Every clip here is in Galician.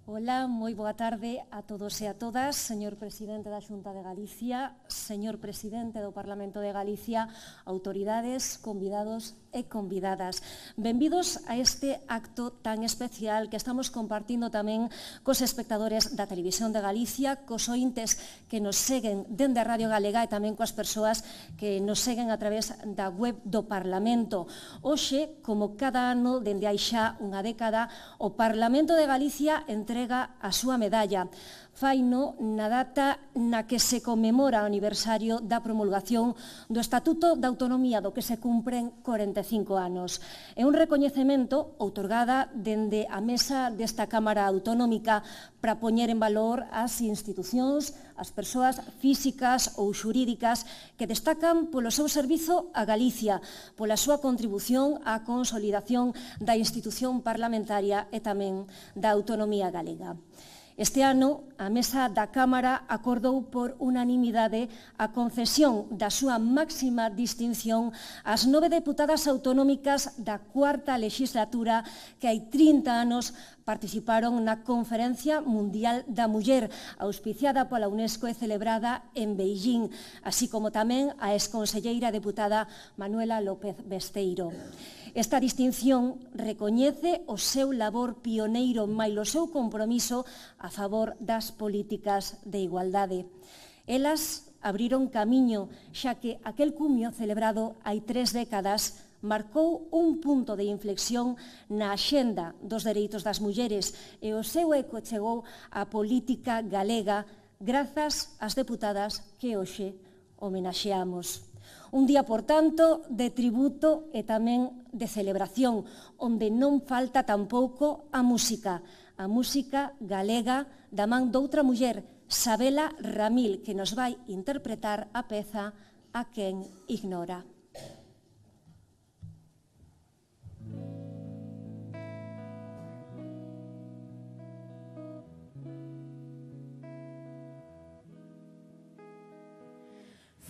Ola, moi boa tarde a todos e a todas, señor presidente da Xunta de Galicia, señor presidente do Parlamento de Galicia, autoridades, convidados e convidadas. Benvidos a este acto tan especial que estamos compartindo tamén cos espectadores da Televisión de Galicia, cos ointes que nos seguen dende a Radio Galega e tamén coas persoas que nos seguen a través da web do Parlamento. Hoxe, como cada ano, dende hai xa unha década, o Parlamento de Galicia entrega a súa medalla. Faino na data na que se conmemora o aniversario da promulgación do Estatuto de Autonomía, do que se cumpren 45 anos. É un recoñecemento outorgada dende a mesa desta Cámara Autonómica para poñer en valor as institucións, as persoas físicas ou xurídicas que destacan polo seu servizo a Galicia, pola súa contribución á consolidación da institución parlamentaria e tamén da autonomía galega. Este ano, a Mesa da Cámara acordou por unanimidade a concesión da súa máxima distinción ás 9 deputadas autonómicas da cuarta legislatura que hai 30 anos participaron na Conferencia Mundial da Muller, auspiciada pola UNESCO e celebrada en Beijing, así como tamén a exconselleira deputada Manuela López Besteiro. Esta distinción recoñece o seu labor pioneiro mais o seu compromiso a favor das políticas de igualdade. Elas abriron camiño, xa que aquel cumio celebrado hai 3 décadas marcou un punto de inflexión na axenda dos dereitos das mulleres e o seu eco chegou á política galega grazas ás deputadas que hoxe homenaxeamos. Un día, por tanto, de tributo e tamén de celebración, onde non falta tampouco a música galega da man doutra muller, Sabela Ramil, que nos vai interpretar a peza A quen ignora.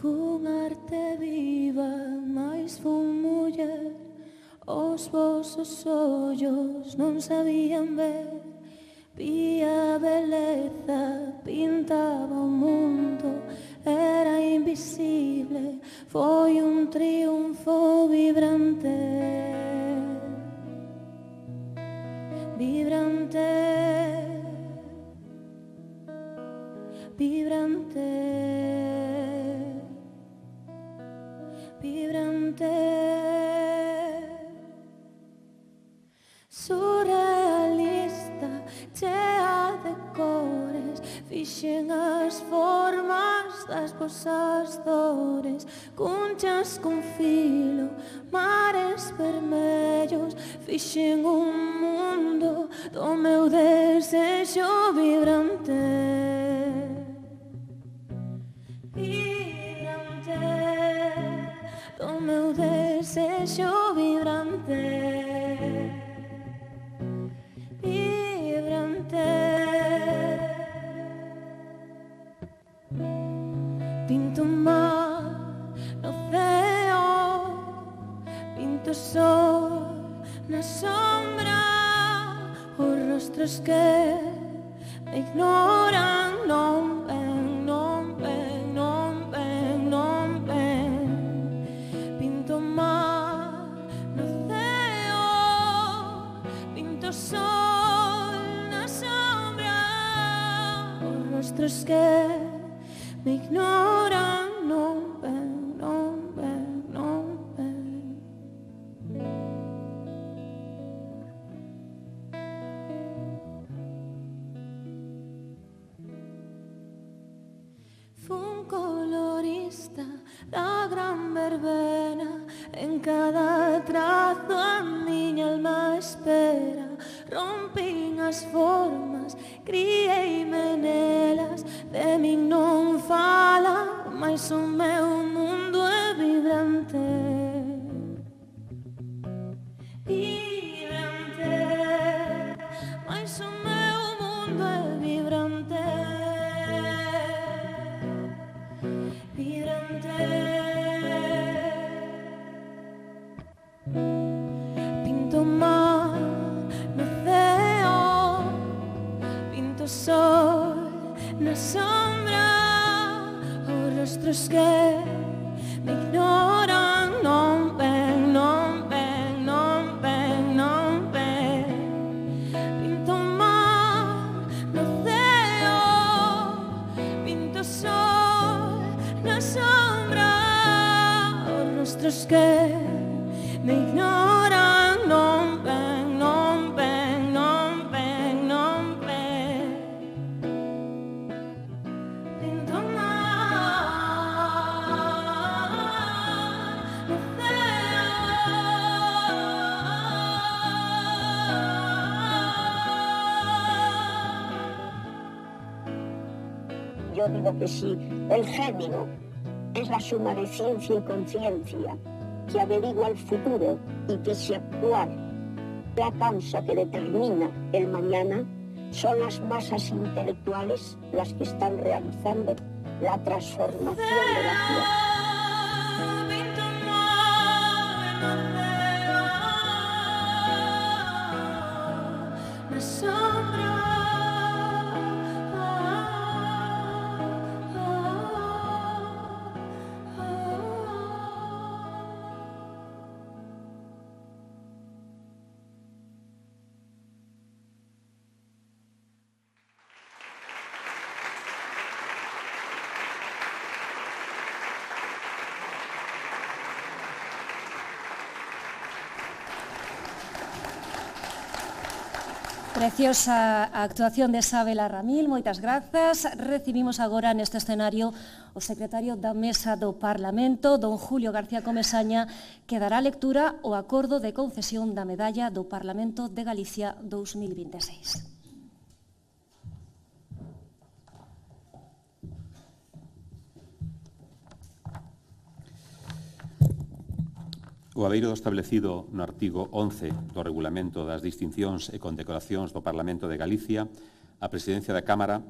Fun arte viva, mais fun muller, os vosos ollos non sabían ver. Vía beleza, pintaba o mundo, era invisible, foi un triunfo vibrante. Vibrante, vibrante, vibrante, surrealista, chea de cores, fixen as formas das vosas dores, cunchas con filo, mares vermellos, fixen un mundo do meu desexo vibrante. O meu desexo vibrante, vibrante. Pinto o mar no ceo, pinto o sol na sombra, os rostros que me ignoran non ven, non ven, non ven, non ven. Pinto o mar no ceo, pinto o sol na sombra, os rostros que me ignoran non ven, non ven, non ven. Fun colorista da gran verbena, en cada trazo a miña alma espera. Rompín as formas, criei-me nelas, de min non fala, mais o meu mundo é vibrante. Vibrante, mais o meu mundo é vibrante. Vibrante. Pinto o mar no ceo, na sombra, os rostros que me ignoran, non ven, non ven, non ven, non ven. Pinto mar no ceo, pinto sol na sombra, os rostros que me ignoran, non ven, non ven, non ven, non ven. Pinto mar no ceo. Yo digo que sí, el género es la suma de ciencia y conciencia que averigua el futuro y que si actuar la causa que determina el mañana, son las masas intelectuales las que están realizando la transformación de la tierra. Pinto mar no ceo, na sombra. Preciosa actuación de Sabela Ramil, moitas grazas. Recibimos agora neste escenario o secretario da Mesa do Parlamento, don Julio García Comesaña, que dará lectura ao acordo de concesión da medalla do Parlamento de Galicia 2026. O abeiro do establecido no artigo 11 do Regulamento das distincións e condecoracións do Parlamento de Galicia, a Presidencia da Cámara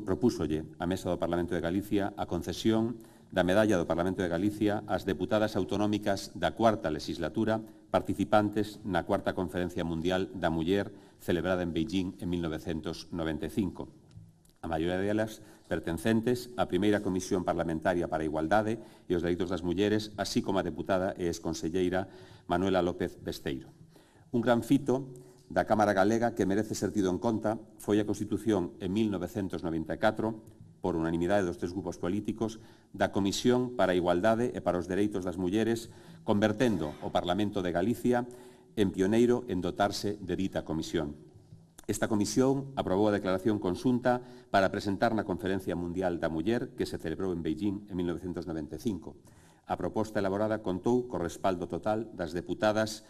propúsolle á Mesa do Parlamento de Galicia a concesión da medalla do Parlamento de Galicia ás deputadas autonómicas da cuarta legislatura participantes na cuarta Conferencia Mundial da Muller celebrada en Beijing en 1995. A maioría delas pertencentes á primeira Comisión Parlamentaria para a Igualdade e os Dereitos das Mulleres, así como a deputada e exconselleira Manuela López Besteiro. Un gran fito da Cámara Galega que merece ser tido en conta foi a constitución en 1994, por unanimidade dos tres grupos políticos, da Comisión para a Igualdade e para os Dereitos das Mulleres, convertendo o Parlamento de Galicia en pioneiro en dotarse de dita comisión. Esta comisión aprobou a declaración conxunta para presentar na Conferencia Mundial da Muller que se celebrou en Beijing en 1995. A proposta elaborada contou co respaldo total das deputadas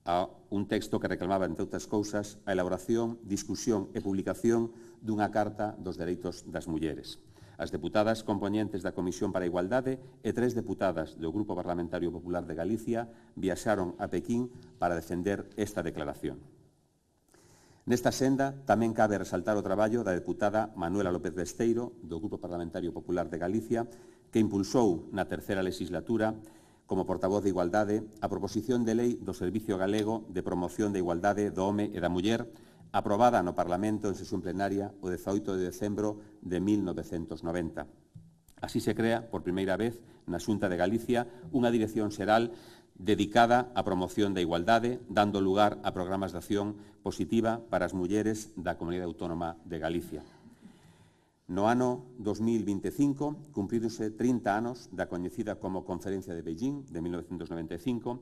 a un texto que reclamaba, entre outras cousas, a elaboración, discusión e publicación dunha Carta dos Dereitos das Mulleres. As deputadas compoñentes da Comisión para a Igualdade e 3 deputadas do Grupo Parlamentario Popular de Galicia viaxaron a Pequín para defender esta declaración. Nesta senda tamén cabe resaltar o traballo da deputada Manuela López Besteiro, do Grupo Parlamentario Popular de Galicia, que impulsou na terceira legislatura, como portavoz de Igualdade, a proposición de lei do Servicio Galego de Promoción da Igualdade do Home e da Muller, aprobada no Parlamento en sesión plenaria o 18 de decembro de 1990. Así se crea, por primeira vez, na Xunta de Galicia, unha dirección xeral dedicada á promoción da igualdade, dando lugar a programas de acción positiva para as mulleres da Comunidade Autónoma de Galicia. No ano 2025, cumpríronse 30 anos da coñecida como Conferencia de Beijing, de 1995,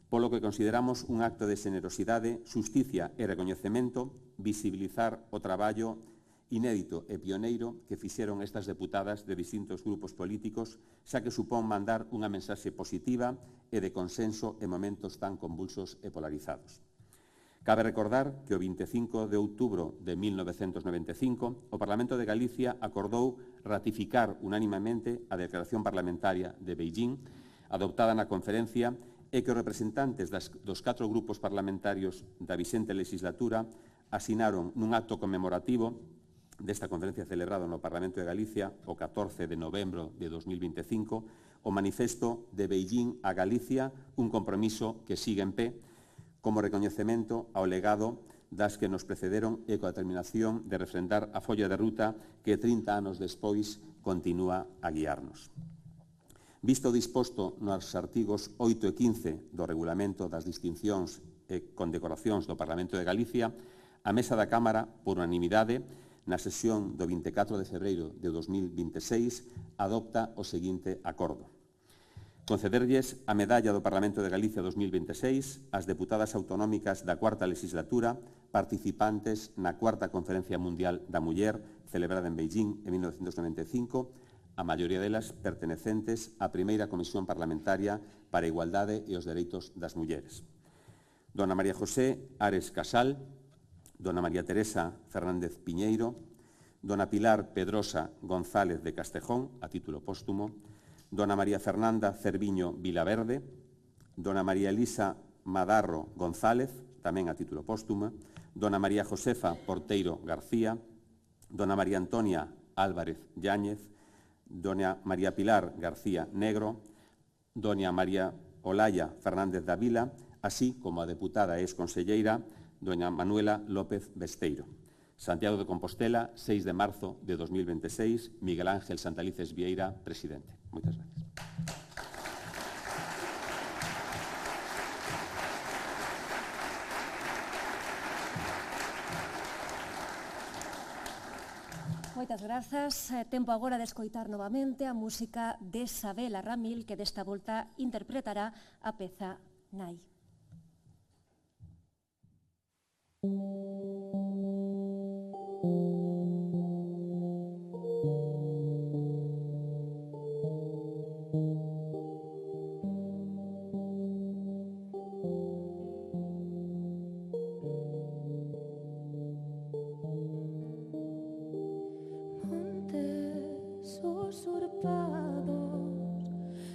polo que consideramos un acto de xenerosidade, xusticia e recoñecemento visibilizar o traballo inédito e pioneiro que fixeron estas deputadas de distintos grupos políticos, xa que supón mandar unha mensaxe positiva e de consenso en momentos tan convulsos e polarizados. Cabe recordar que o 25 de outubro de 1995 o Parlamento de Galicia acordou ratificar unánimamente a Declaración Parlamentaria de Beijing, adoptada na conferencia, e que os representantes dos 4 grupos parlamentarios da vixente legislatura asinaron nun acto conmemorativo desta conferencia celebrada no Parlamento de Galicia o 14 de novembro de 2025 o manifesto de Beijing a Galicia, un compromiso que sigue en pé como recoñecemento ao legado das que nos precederon e coa determinación de refrendar a folla de ruta que 30 anos despois continúa a guiarnos. Visto o disposto nos artigos 8 e 15 do Regulamento das Distincións e Condecoracións do Parlamento de Galicia, a Mesa da Cámara, por unanimidade, na sesión do 24 de febreiro de 2026, adopta o seguinte acordo. Concederlles a Medalla do Parlamento de Galicia 2026 ás deputadas autonómicas da cuarta legislatura participantes na cuarta Conferencia Mundial da Muller celebrada en Beijing en 1995, a maioría delas pertenecentes á primeira Comisión Parlamentaria para a Igualdade e os Dereitos das Mulleres. Dona María José Ares Casal, Dona María Teresa Fernández Piñeiro, Dona Pilar Pedrosa González de Castejón, a título póstumo, Dona María Fernanda Cerviño Vilaverde, Dona María Elisa Madarro González, tamén a título póstumo, Dona María Josefa Porteiro García, Dona María Antonia Álvarez Yáñez, Dona María Pilar García Negro, Dona María Olaya Fernández Davila, así como a deputada e exconselleira Doña Manuela López Besteiro. Santiago de Compostela, 6 de marzo de 2026, Miguel Ángel Santalices Vieira, presidente. Moitas gracias. Moitas grazas. Tempo agora de escoitar novamente a música de Sabela Ramil, que desta volta interpretará a peza Nai. Usurpados,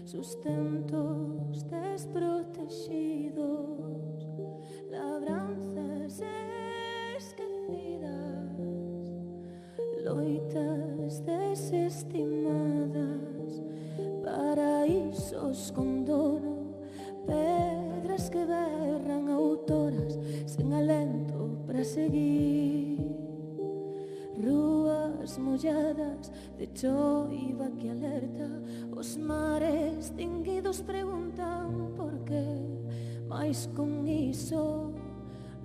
sustentos desprotegidos, labranzas esquecidas, loitas desestimadas, paraísos con dono, pedras que berran, autoras sen alento para seguir. Rúas molladas de choiva que alerta, os mares tinguidos preguntan por qué. Mais con iso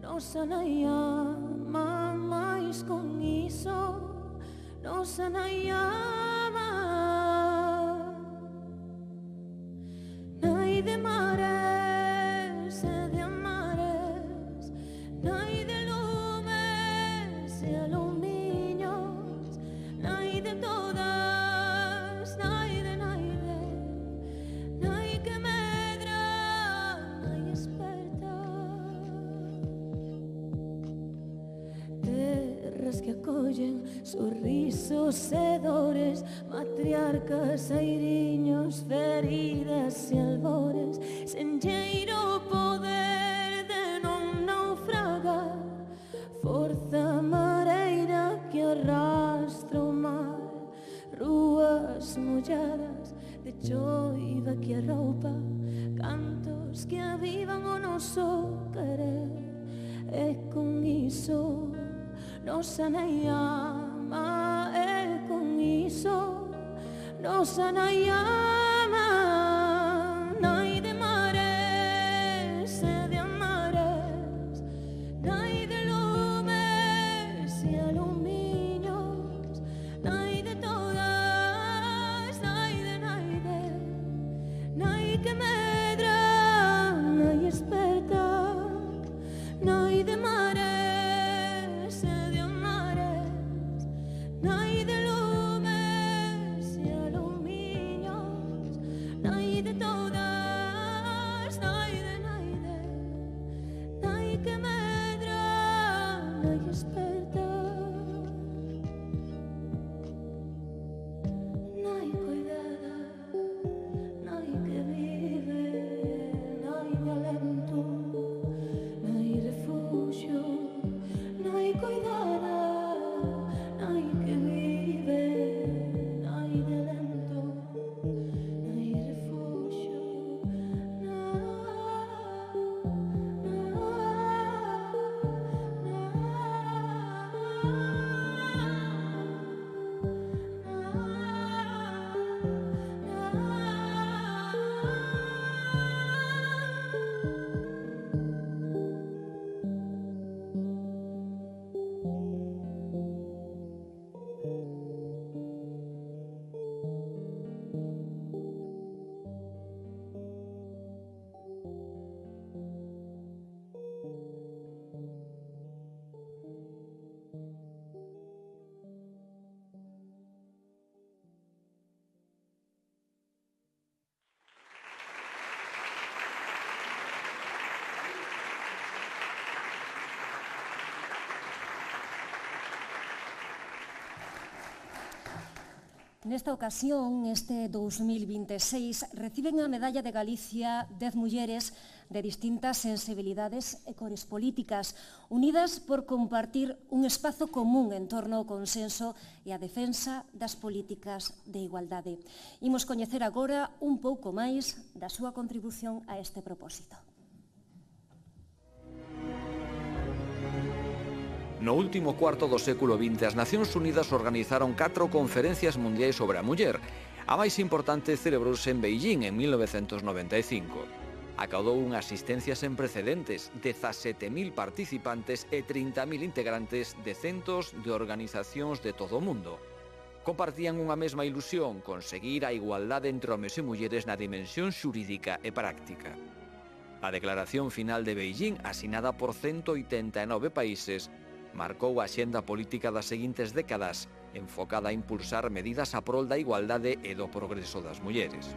nosa nai ama, mais con iso nosa nai ama. Nai de mares e de amares, nai de lumes e aluminos, de todas, nai que medra, nai esperta. Terras que acollen sorrisos e dores, matriarcas, airiños, feridas e albores, senlleiro poder de non naufragar, forza mareira que arrastra o mar. Rúas molladas de choiva que arroupa, cantos que avivan o noso querer. E con iso nosa nai ama, e con iso nosa nai ama. Nai de mares e de amares, nai de lumes e aluminos, nai de todas, nai que medra, nai esperta. Nai de mares e de amares, nai de lumes e aluminos, nai de todas, nai que medra, nai esperta. Nai cuidada, nai que vive, nai de alento, nai refugio, nai cuidada, nai que vive, nai de alento, nai refugio, nai Nesta ocasión, este 2026, reciben a Medalla de Galicia 10 mulleres de distintas sensibilidades e cores políticas, unidas por compartir un espazo común en torno ao consenso e a defensa das políticas de igualdade. Imos coñecer agora un pouco máis da súa contribución a este propósito. No último cuarto do século XX, as Nacións Unidas organizaron 4 conferencias mundiais sobre a muller. A máis importante celebrouse en Beijing en 1995. Acaudou unha asistencia sen precedentes, 17.000 participantes e 30.000 integrantes de centos de organizacións de todo o mundo. Compartían unha mesma ilusión, conseguir a igualdade entre homes e mulleres na dimensión xurídica e práctica. A declaración final de Beijing, asinada por 189 países, marcou a axenda política das seguintes décadas, enfocada a impulsar medidas a prol da igualdade e do progreso das mulleres.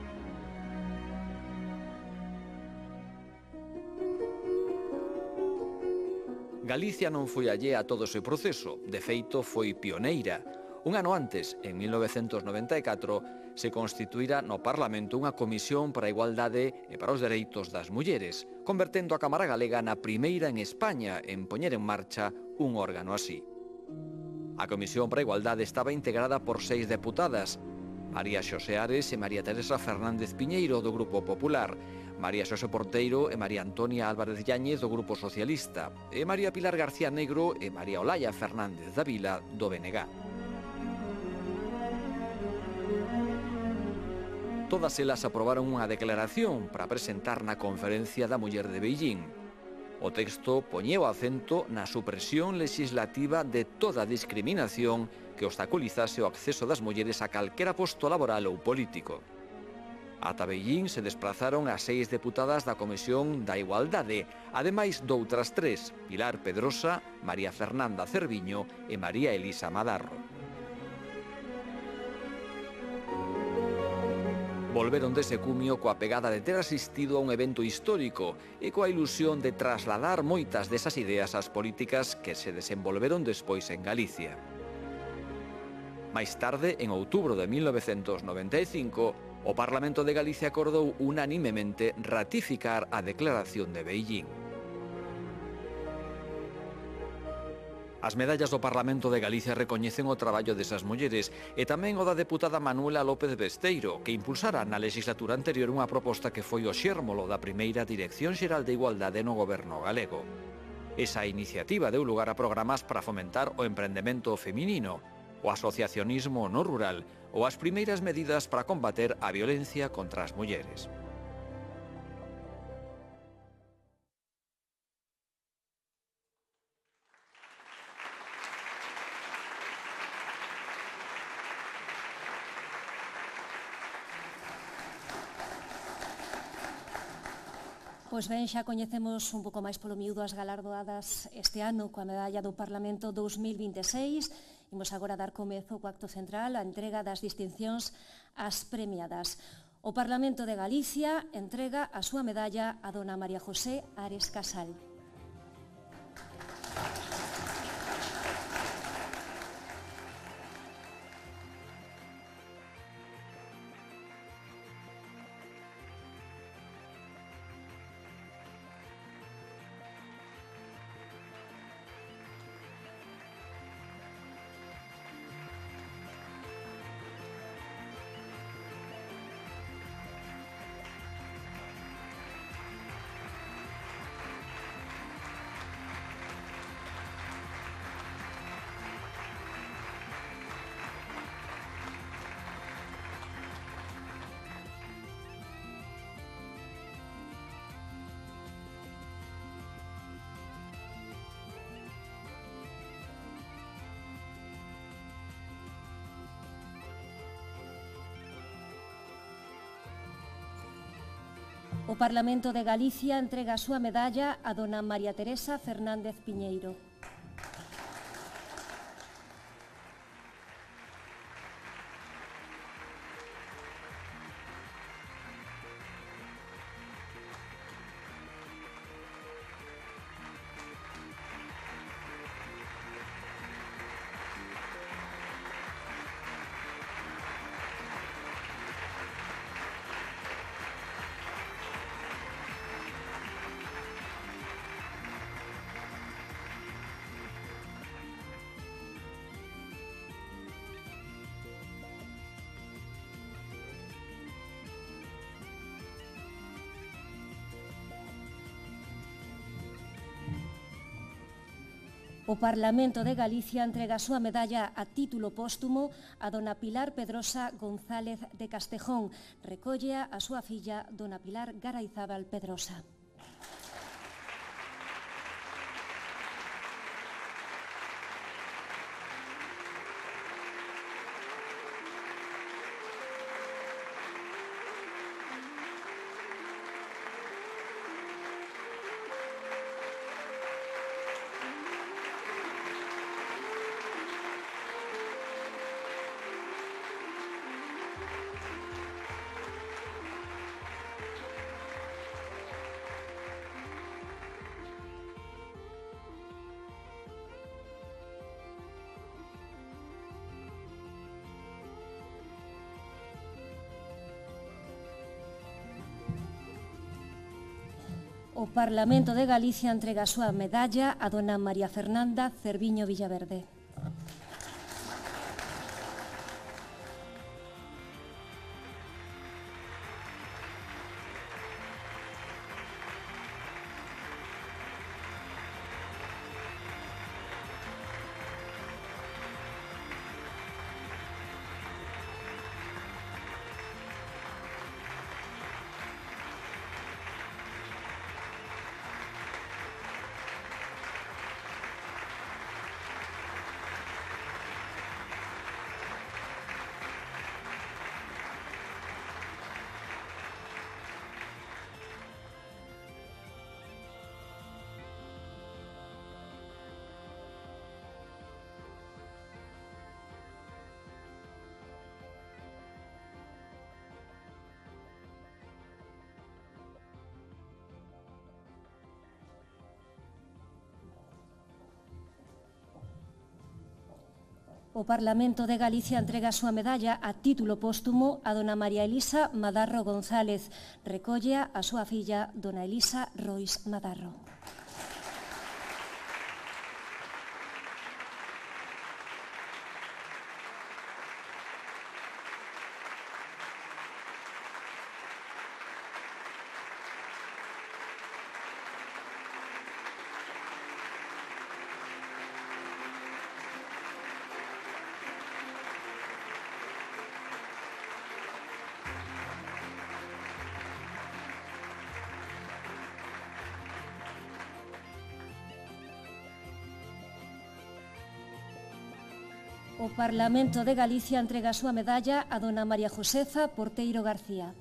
Galicia non foi allea a todo ese proceso, de feito foi pioneira. Un ano antes, en 1994, se constituíra no Parlamento unha comisión para a igualdade e para os dereitos das mulleres, convertendo a Cámara Galega na primeira en España en poñer en marcha un órgano así. A Comisión para a Igualdade estaba integrada por 6 deputadas, María Xosé Ares e María Teresa Fernández Piñeiro do Grupo Popular, María Xosé Porteiro e María Antonia Álvarez Yáñez do Grupo Socialista, e María Pilar García Negro e María Olaya Fernández da Vila do BNG. Todas elas aprobaron unha declaración para presentar na Conferencia da Muller de Beijing. O texto poñeu acento na supresión legislativa de toda discriminación que obstaculizase o acceso das mulleres a calquera posto laboral ou político. Ata Beijing se desplazaron as 6 deputadas da Comisión da Igualdade, ademais doutras 3, Pilar Pedrosa, María Fernanda Cerviño e María Elisa Madarro. Volveron dese cumio coa pegada de ter asistido a un evento histórico e coa ilusión de trasladar moitas desas ideas ás políticas que se desenvolveron despois en Galicia. Máis tarde, en outubro de 1995, o Parlamento de Galicia acordou unanimemente ratificar a Declaración de Beijing. As medallas do Parlamento de Galicia recoñecen o traballo desas mulleres e tamén o da deputada Manuela López Besteiro, que impulsara na legislatura anterior unha proposta que foi o xérmolo da primeira Dirección Xeral de Igualdade no Goberno galego. Esa iniciativa deu lugar a programas para fomentar o emprendemento feminino, o asociacionismo no rural ou as primeiras medidas para combater a violencia contra as mulleres. Pois ben, xa coñecemos un pouco máis polo miúdo as galardoadas este ano coa Medalla do Parlamento 2026. Imos agora dar comezo co acto central, a entrega das distincións ás premiadas. O Parlamento de Galicia entrega a súa medalla a dona María José Ares Casal. O Parlamento de Galicia entrega a súa medalla a dona María Teresa Fernández Piñeiro. O Parlamento de Galicia entrega a súa medalla a título póstumo a dona Pilar Pedrosa González de Castejón. Recolle a súa filla, dona Pilar Garaizábal Pedrosa. O Parlamento de Galicia entrega a súa medalla a dona María Fernanda Cerviño Villaverde. O Parlamento de Galicia entrega a súa medalla a título póstumo a dona María Elisa Madarro González. Recolle a súa filla, dona Elisa Rois Madarro. O Parlamento de Galicia entrega a súa medalla a dona María Josefa Porteiro García.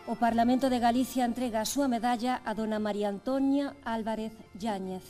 O Parlamento de Galicia entrega a súa medalla a dona María Antonia Álvarez Yáñez.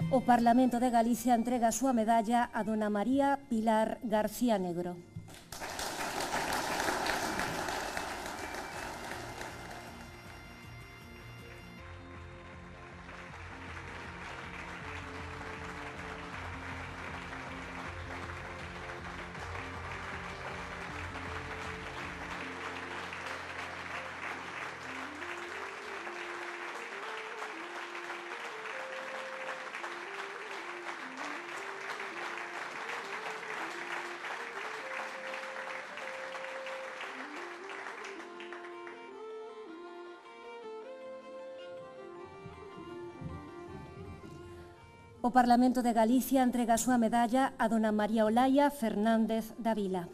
O Parlamento de Galicia entrega a súa medalla a dona María Pilar García Negro. O Parlamento de Galicia entrega a súa medalla a dona María Olaya Fernández da Vila.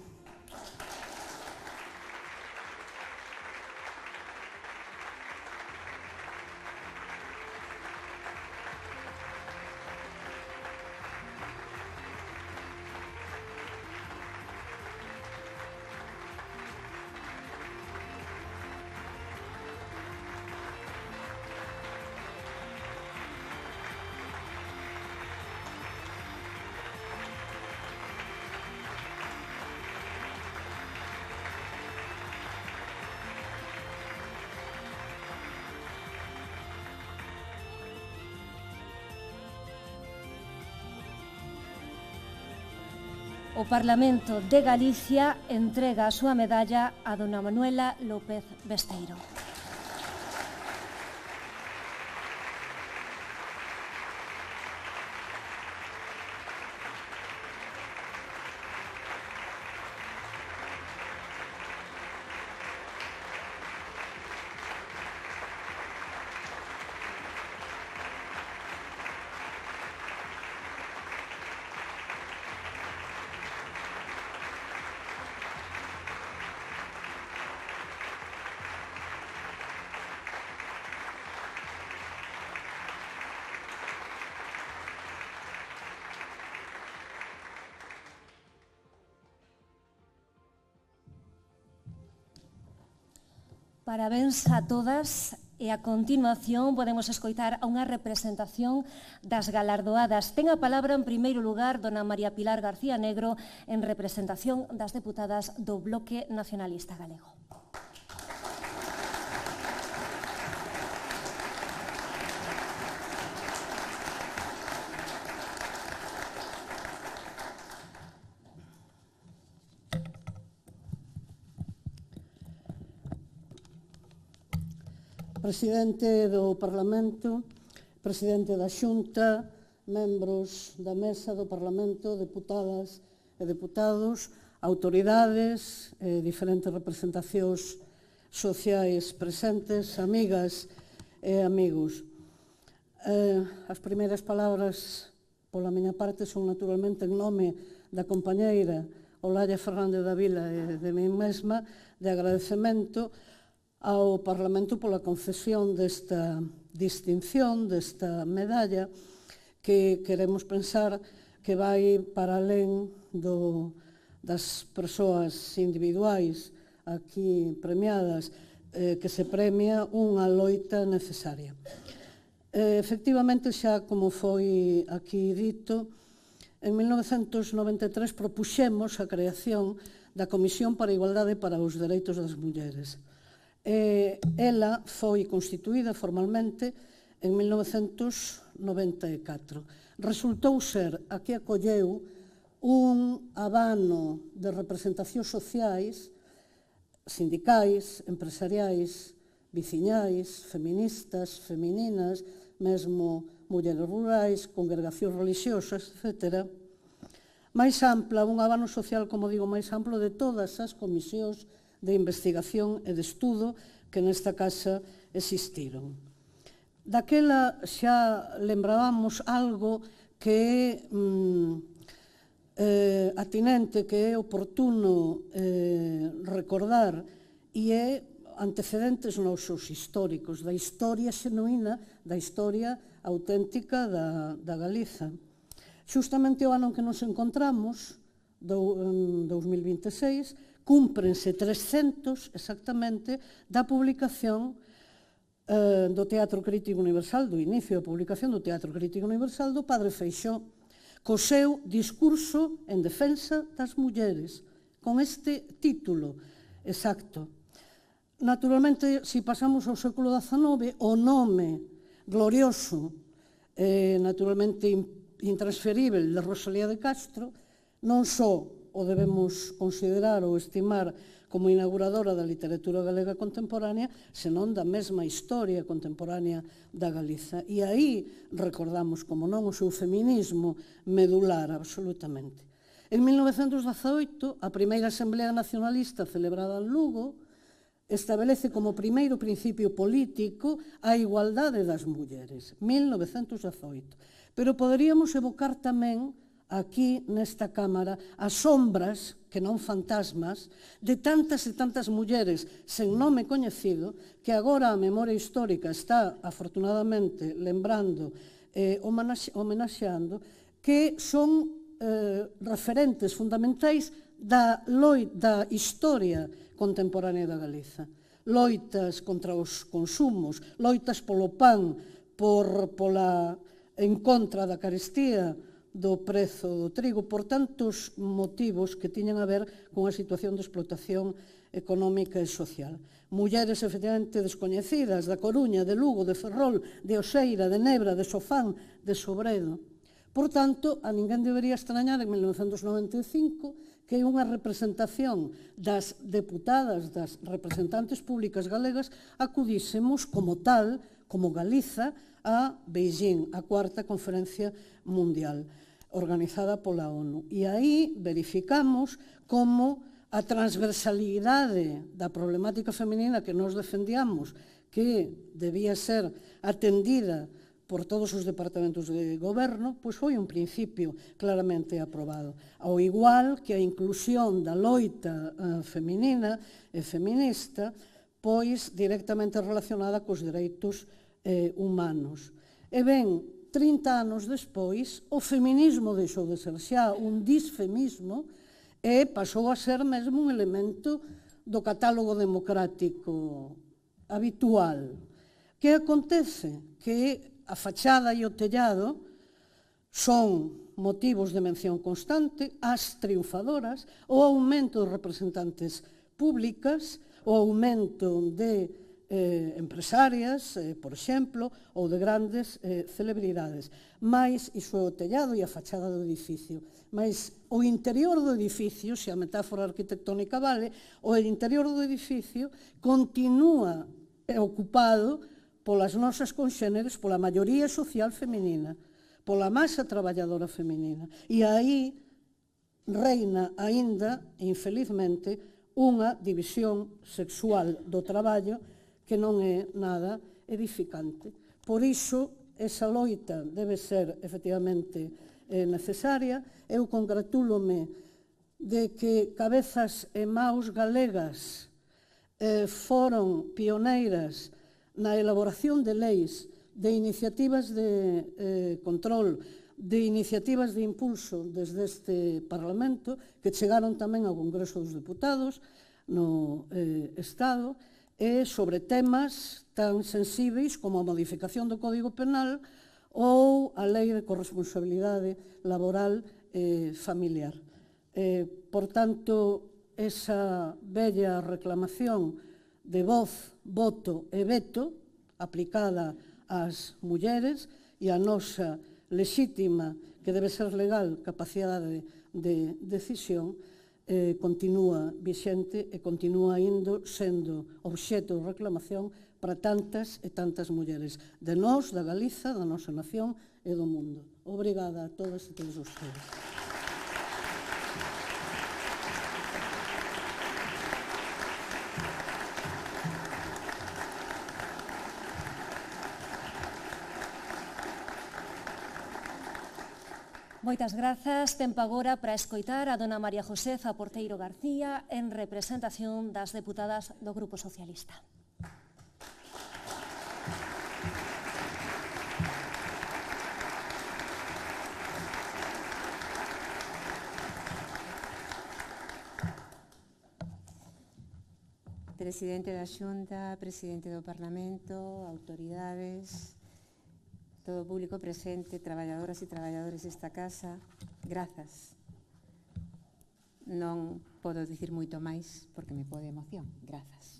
O Parlamento de Galicia entrega a súa medalla a dona Manuela López Besteiro. Parabéns a todas e a continuación podemos escoitar a unha representación das galardoadas. Ten a palabra en primeiro lugar dona María Pilar García Negro en representación das deputadas do Bloque Nacionalista Galego. Presidente do Parlamento, Presidente da Xunta, membros da Mesa do Parlamento, deputadas e deputados, autoridades, diferentes representacións sociais presentes, amigas e amigos. As primeiras palabras, pola miña parte, son naturalmente en nome da compañeira Olaya Fernández da Vila e de mí mesma, de agradecemento ao Parlamento pola concesión desta distinción, desta medalla, que queremos pensar que vai para alén das persoas individuais aquí premiadas, que se premia unha loita necesaria. Efectivamente, xa como foi aquí dito, en 1993 propuxemos a creación da Comisión para a Igualdade para os Dereitos das Mulleres. Ela foi constituída formalmente en 1994. Resultou ser a que acolleu un abano de representacións sociais, sindicais, empresariais, veciñais, feministas, femininas, mesmo mulleres rurais, congregacións religiosas, etc. máis ampla, un abano social, como digo, máis amplo de todas as comisións de investigación e de estudo que nesta casa existiron. Daquela xa lembrábamos algo que é atinente, que é oportuno recordar, e é antecedentes nosos históricos, da historia xenuína, da historia auténtica da Galiza. Xustamente o ano en que nos encontramos, en 2026, cúmprense 300 exactamente da publicación do Teatro Crítico Universal, do inicio da publicación do Teatro Crítico Universal do Padre Feixóo, co seu discurso en defensa das mulleres, con este título exacto. Naturalmente, se pasamos ao século XIX, o nome glorioso, naturalmente intransferible de Rosalía de Castro, non só o debemos considerar ou estimar como inauguradora da literatura galega contemporánea, senón da mesma historia contemporánea da Galiza. E aí recordamos, como non, o seu feminismo medular, absolutamente. En 1918, a primeira Asamblea Nacionalista celebrada en Lugo establece como primeiro principio político a igualdade das mulleres, 1918. Pero poderíamos evocar tamén aquí nesta Cámara as sombras, que non fantasmas, de tantas e tantas mulleres sen nome coñecido que agora a memoria histórica está afortunadamente lembrando e homenaxeando, que son referentes fundamentais da historia contemporánea da Galiza. Loitas contra os consumos, loitas polo pan, en contra da carestía, do prezo do trigo, por tantos motivos que tiñan a ver con a situación de explotación económica e social. Mulleres efectivamente descoñecidas da Coruña, de Lugo, de Ferrol, de Oseira, de Nebra, de Sofán, de Sobredo. Por tanto, a ninguén debería extrañar en 1995 que unha representación das deputadas, das representantes públicas galegas, acudísemos como tal, como Galiza, a Beijing, a cuarta conferencia mundial, organizada pola ONU. E aí verificamos como a transversalidade da problemática feminina que nos defendíamos, que debía ser atendida por todos os departamentos de goberno, pois foi un principio claramente aprobado. Ao igual que a inclusión da loita feminina e feminista, pois directamente relacionada cos dereitos humanos. E ben, 30 anos despois, o feminismo deixou de ser xa un disfemismo e pasou a ser mesmo un elemento do catálogo democrático habitual. Que acontece? Que a fachada e o tellado son motivos de mención constante, as triunfadoras, o aumento de representantes públicas, o aumento de empresarias, por exemplo, ou de grandes celebridades. Mais iso é o tellado e a fachada do edificio. Mas o interior do edificio, se a metáfora arquitectónica vale, o interior do edificio continúa ocupado polas nosas conxéneres, pola maioría social feminina, pola masa traballadora feminina. E aí reina aínda, infelizmente, unha división sexual do traballo que non é nada edificante. Por iso, esa loita debe ser efectivamente necesaria. Eu congratúlome de que cabezas e maus galegas foron pioneiras na elaboración de leis, de iniciativas de control, de iniciativas de impulso desde este Parlamento, que chegaron tamén ao Congreso dos Deputados no Estado, e sobre temas tan sensíveis como a modificación do Código Penal ou a Lei de Corresponsabilidade Laboral e Familiar. Por tanto, esa bella reclamación de voz, voto e veto aplicada ás mulleres e a nosa lexítima, que debe ser legal, capacidade de decisión, continúa vixente e continúa sendo obxeto de reclamación para tantas e tantas mulleres de nós, da Galiza, da nosa nación e do mundo. Obrigada a todas e todos vostedes. Moitas grazas. Tempo agora para escoitar a dona María Josefa Porteiro García en representación das deputadas do Grupo Socialista. Presidente da Xunta, Presidente do Parlamento, autoridades, todo o público presente, traballadoras e traballadores desta casa, grazas. Non podo dicir moito máis porque me pode emoción. Grazas.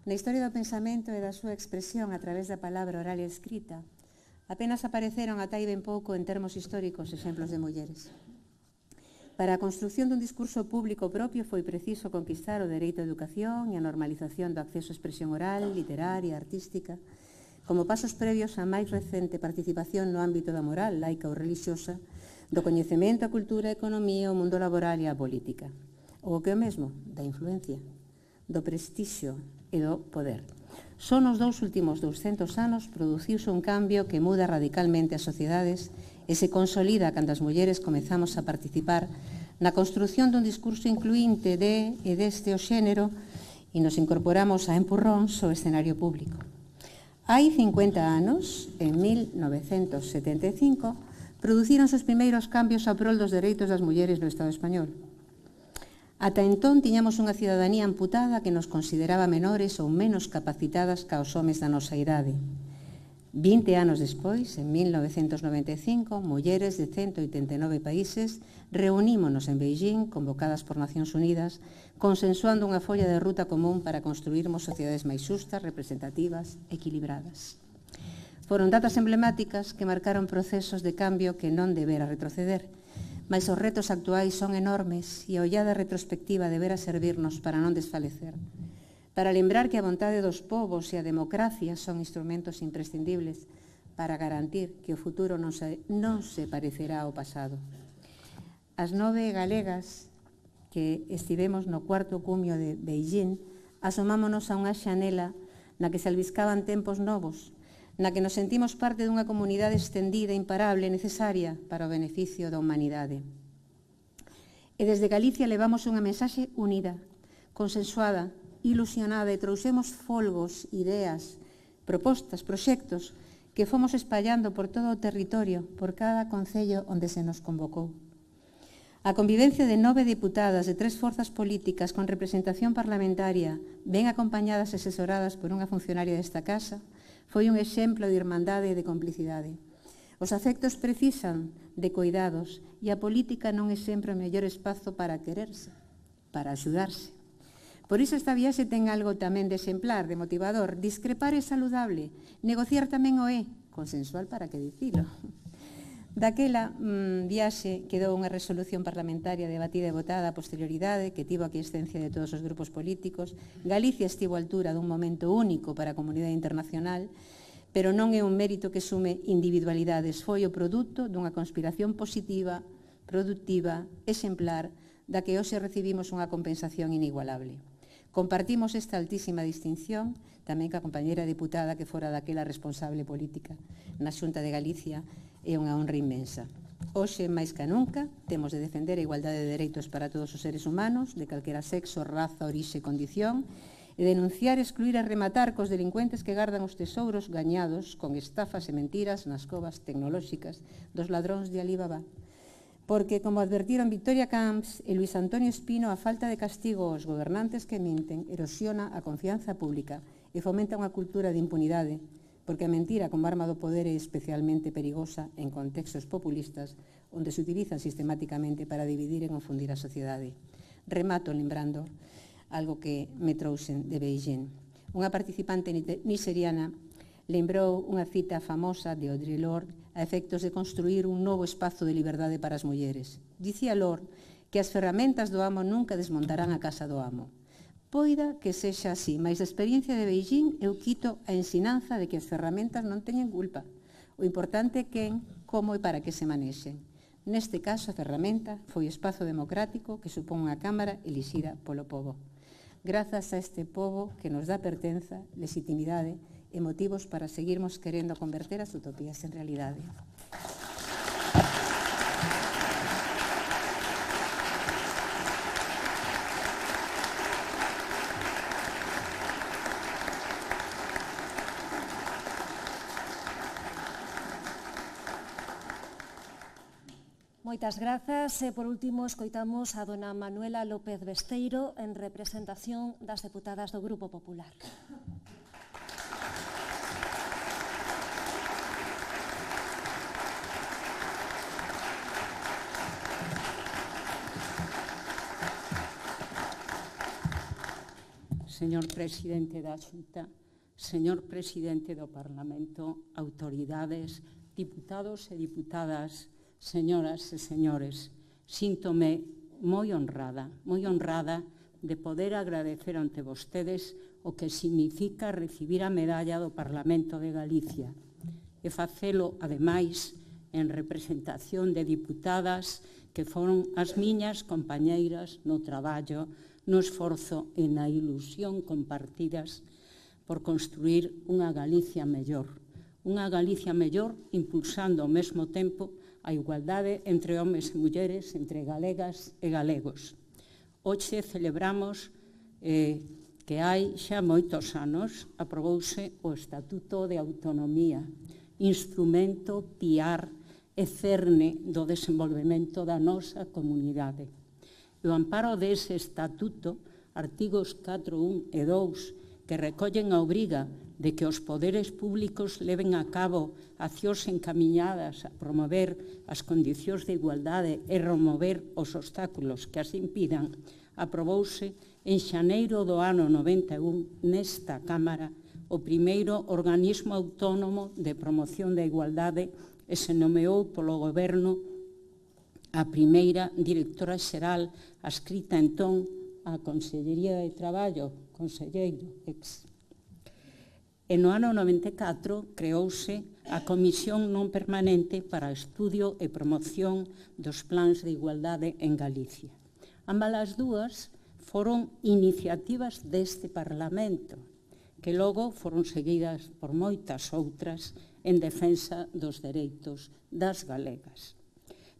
Na historia do pensamento e da súa expresión a través da palabra oral e escrita, apenas apareceron ata aí ben pouco en termos históricos exemplos de mulleres. Para a construción dun discurso público propio foi preciso conquistar o dereito á educación e a normalización do acceso á expresión oral, literaria, artística, como pasos previos á máis recente participación no ámbito da moral, laica ou relixiosa, do coñecemento, a cultura, a economía, o mundo laboral e a política. Ou o que é o mesmo, da influencia, do prestixio e do poder. Só nos 2 últimos 200 anos produciuse un cambio que muda radicalmente as sociedades e se consolida cando as mulleres comezamos a participar na construción dun discurso incluinte de e deste o xénero e nos incorporamos a empurróns ao escenario público. Hai 50 anos, en 1975, producíronse os primeiros cambios a prol dos dereitos das mulleres no Estado español. Ata entón tiñamos unha cidadanía amputada que nos consideraba menores ou menos capacitadas ca os homes da nosa idade. 20 anos despois, en 1995, mulleres de 189 países reunímonos en Beijing, convocadas por Nacións Unidas, consensuando unha folla de ruta común para construirmos sociedades máis xustas, representativas, equilibradas. Foron datas emblemáticas que marcaron procesos de cambio que non debera retroceder, mas os retos actuais son enormes e a ollada retrospectiva debera servirnos para non desfalecer, para lembrar que a vontade dos povos e a democracia son instrumentos imprescindibles para garantir que o futuro non se parecerá ao pasado. As 9 galegas que estivemos no cuarto cumio de Beijing asomámonos a unha xanela na que se albiscaban tempos novos, na que nos sentimos parte dunha comunidade extendida, imparable, necesaria para o beneficio da humanidade. E desde Galicia levamos unha mensaxe unida, consensuada, ilusionada e trouxemos folgos, ideas, propostas, proxectos que fomos espallando por todo o territorio, por cada concello onde se nos convocou. A convivencia de 9 deputadas de 3 forzas políticas con representación parlamentaria, ben acompañadas e asesoradas por unha funcionaria desta casa, foi un exemplo de irmandade e de complicidade. Os afectos precisan de cuidados e a política non é sempre o mellor espazo para quererse, para axudarse. Por iso esta viaxe ten algo tamén de exemplar, de motivador. Discrepar é saludable, negociar tamén o é, consensual para que dicilo. Daquela viaxe quedou unha resolución parlamentaria debatida e votada a posterioridade que tivo a quiescencia de todos os grupos políticos. Galicia estivo á altura dun momento único para a comunidade internacional, pero non é un mérito que sume individualidades, foi o produto dunha conspiración positiva, productiva, exemplar, da que hoxe recibimos unha compensación inigualable. Compartimos esta altísima distinción tamén ca compañera deputada que fora daquela responsable política na Xunta de Galicia. É unha honra inmensa. Hoxe, máis que nunca, temos de defender a igualdade de dereitos para todos os seres humanos, de calquera sexo, raza, orixe e condición, e denunciar, excluir e rematar cos delincuentes que gardan os tesouros gañados con estafas e mentiras nas covas tecnolóxicas dos ladróns de Alibaba. Porque, como advertiron Victoria Camps e Luis Antonio Espino, a falta de castigo aos gobernantes que minten erosiona a confianza pública e fomenta unha cultura de impunidade, porque a mentira como arma do poder é especialmente perigosa en contextos populistas onde se utilizan sistemáticamente para dividir e confundir a sociedade. Remato lembrando algo que me trouxen de Beijing. Unha participante nigeriana lembrou unha cita famosa de Audre Lorde a efectos de construir un novo espazo de liberdade para as mulleres. Dicía Lorde que as ferramentas do amo nunca desmontarán a casa do amo. Poida que sexa así, mas a experiencia de Beijing eu quito a ensinanza de que as ferramentas non teñen culpa. O importante é quen, como e para que se manexen. Neste caso, a ferramenta foi o espazo democrático que supón unha cámara elixida polo povo. Grazas a este povo que nos dá pertenza, legitimidade e motivos para seguirmos querendo converter as utopías en realidade. Moitas grazas. E, por último, escoitamos a dona Manuela López Besteiro en representación das deputadas do Grupo Popular. Señor presidente da Xunta, señor presidente do Parlamento, autoridades, diputados e diputadas, señoras e señores, síntome moi honrada de poder agradecer ante vostedes o que significa recibir a medalla do Parlamento de Galicia e facelo, ademais, en representación de diputadas que foron as miñas compañeiras no traballo no esforzo e na ilusión compartidas por construir unha Galicia mellor impulsando ao mesmo tempo a igualdade entre homes e mulleres, entre galegas e galegos. Hoxe celebramos que hai xa moitos anos aprobouse o Estatuto de Autonomía, instrumento piar e cerne do desenvolvemento da nosa comunidade. E o amparo dese estatuto, artigos 4, 1 e 2, que recollen a obriga de que os poderes públicos leven a cabo accións encamiñadas a promover as condicións de igualdade e remover os obstáculos que as impidan, aprobouse en xaneiro do ano 91 nesta Cámara o primeiro organismo autónomo de promoción da igualdade e se nomeou polo Goberno a primeira directora xeral adscrita entón á Consellería de Traballo, conselleiro ex. E no ano 94 creouse a Comisión Non Permanente para o Estudio e Promoción dos Plans de Igualdade en Galicia. Ambas as dúas foron iniciativas deste Parlamento, que logo foron seguidas por moitas outras en defensa dos dereitos das galegas.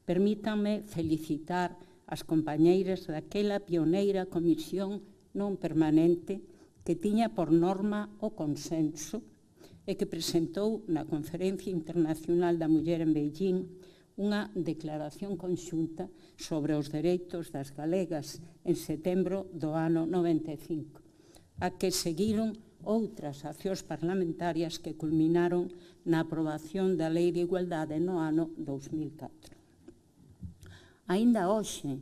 Permítanme felicitar as compañeiras daquela pioneira Comisión Non Permanente que tiña por norma o consenso e que presentou na Conferencia Internacional da Muller en Beijing unha declaración conxunta sobre os dereitos das galegas en setembro do ano 95, a que seguiron outras accións parlamentarias que culminaron na aprobación da Lei de Igualdade no ano 2004. Aínda hoxe,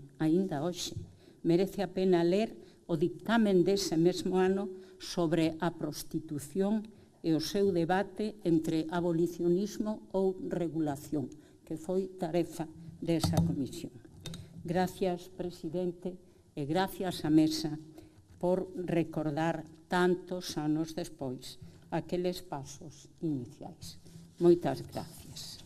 merece a pena ler o dictamen dese mesmo ano sobre a prostitución e o seu debate entre abolicionismo ou regulación, que foi tarefa desa comisión. Gracias, presidente, e gracias á mesa por recordar tantos anos despois aqueles pasos iniciais. Moitas gracias.